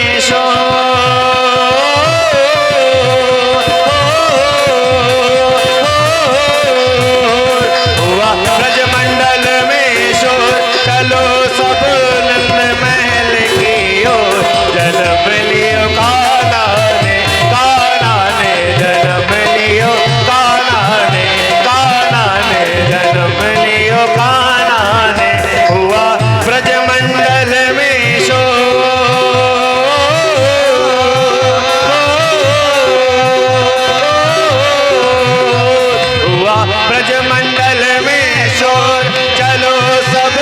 हुआ ब्रजमंडल में शोर, चलो सब नंद महल की ओर। जन्म लियो कान्हा ने, कान्हा ने जन्म लियो, कान्हा ने, कान्हा ने जन्म लियो, कान्हा ने। हुआ ब्रजमंडल में शोर, हुआ ब्रजमंडल में शोर, चलो सब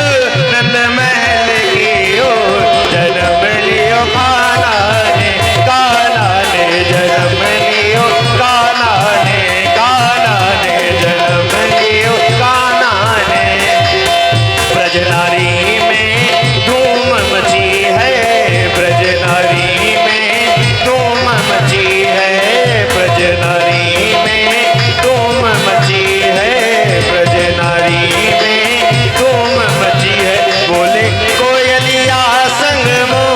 नंद महल की ओर। जन्म लियो कान्हा ने, कान्हा ने जन्म लियो, कान्हा ने, कान्हा ने जन्म लियो, कान्हा ने। ब्रजनारी में धूम मची है, ब्रजनारी में धूम मची है, ब्रजनारी में धूम मची है, ब्रजनारी में धूम मची है। बोले कोयलिया संग मोर,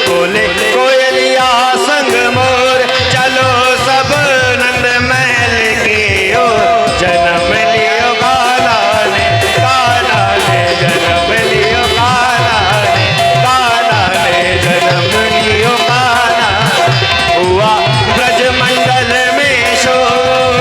बोले कोयलिया संग मोर, चलो सब नंद महल की ओर। जन्म लियो कान्हा ने, कान्हा ने जन्म लियो, कान्हा ने, कान्हा ने जन्म लियो, कान्हा। हुआ ब्रजमंडल में शोर,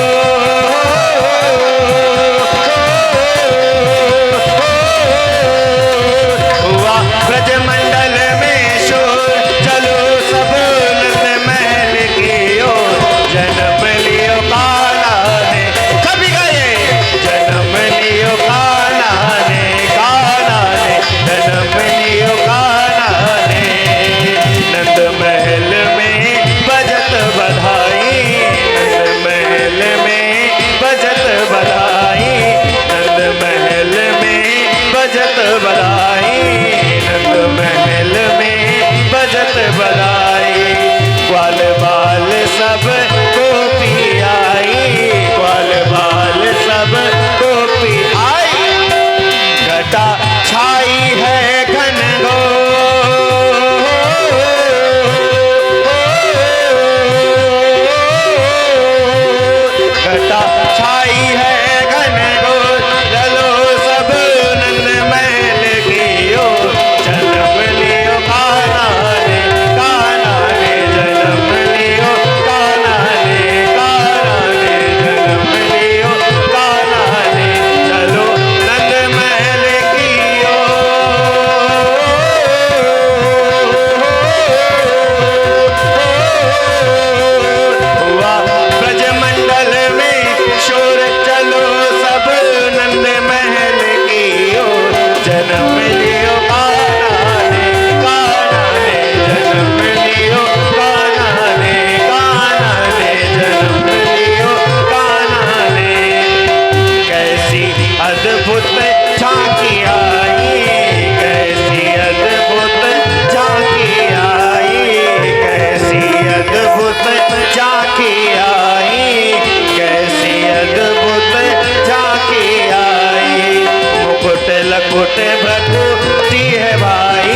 लकुट भ्रकुटी है भाई,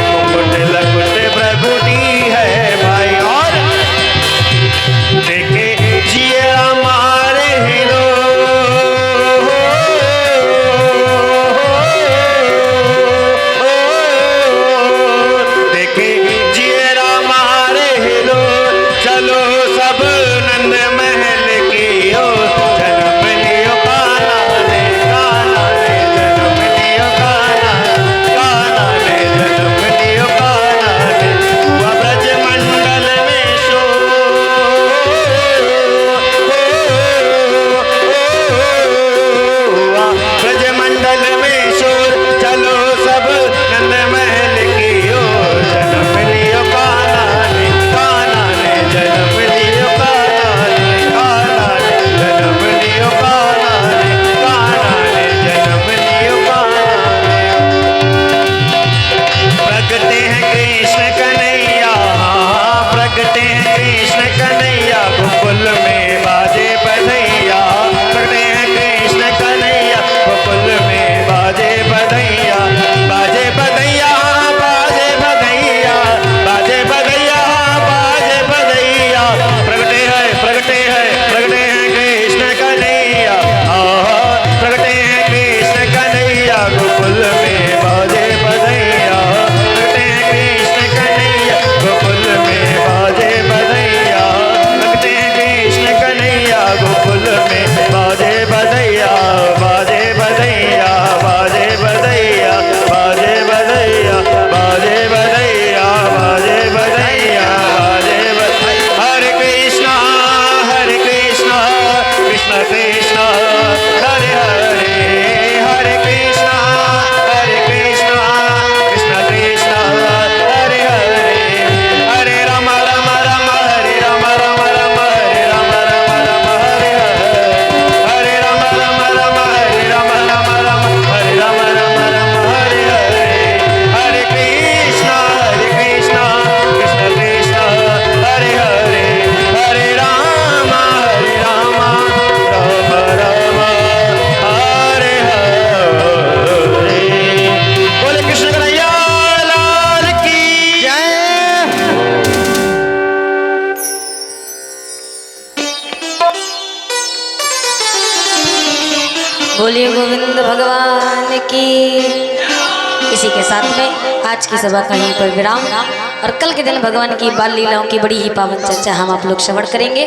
मुकुट लकुट भ्रकुटी है भाई। और देखे जिए हमारे हीरो, देखे जिए हमारे हीरो, चलो सब नंद महल की ओर, जन्म लियो कान्हा ने, कान्हा ने जन्म लियो, कान्हा कान्हा ने जन्म लियो, कान्हा ने हुआ ब्रज मंडल में हुआ ब्रज मंडल में शोर, चलो सब नंद महल की ओर, जन्म लियो कान्हा ने, कान्हा ने जन्म लियो, कान्हा ने, कान्हा ने जन्म लियो, कान्हा ने, कान्हा ने जन्म लियो, कान्हा ने। प्रगटे हैं कृष्ण कन्हैया, प्रगटे हैं कृष्ण कन्हैया, गोकुल में बाजे बधैया, प्रगटे हैं कृष्ण कन्हैया, गोकुल में बाजे बधैया, बाजे बधैया, बाजे बधैया, बाजे बधैया, बाजे बधैया। प्रगटे हैं, प्रगटे हैं, प्रगटे हैं कृष्ण कन्हैया, प्रगटे हैं कृष्ण कन्हैया, गोकुल में बाजे बधैया, प्रगटे हैं कृष्ण कन्हैया, गोकुल में बाजे बधैया, प्रगटे हैं कृष्ण कन्हैया, गोकुल में बाजे बधैया, बाजे बधैया, बाजे बधैया, बाजे बधैया, बाजे बधैया, बाजे बधैया, बाजे बधैया। हरे कृष्णा कृष्ण कृष्ण हरे हरे, हरे कृष्णा कृष्ण कृष्ण हरे हरे, हरे राम राम राम हरे राम राम राम हरे राम राम राम हरे हरे, हरे राम राम राम हरे राम राम राम हरे राम राम राम हरे हरे, हरे कृष्णा कृष्ण कृष्ण हरे हरे, हरे राम राम राम हरे हरे। बोले कृष्ण कन्हैया लाल की जय। बोलिए गोविंद भगवान की। इसी के साथ में आज की सभा का यहीं पर विराम, और कल के दिन भगवान की बाल लीलाओं की बड़ी ही पावन चर्चा हम आप लोग श्रवण करेंगे।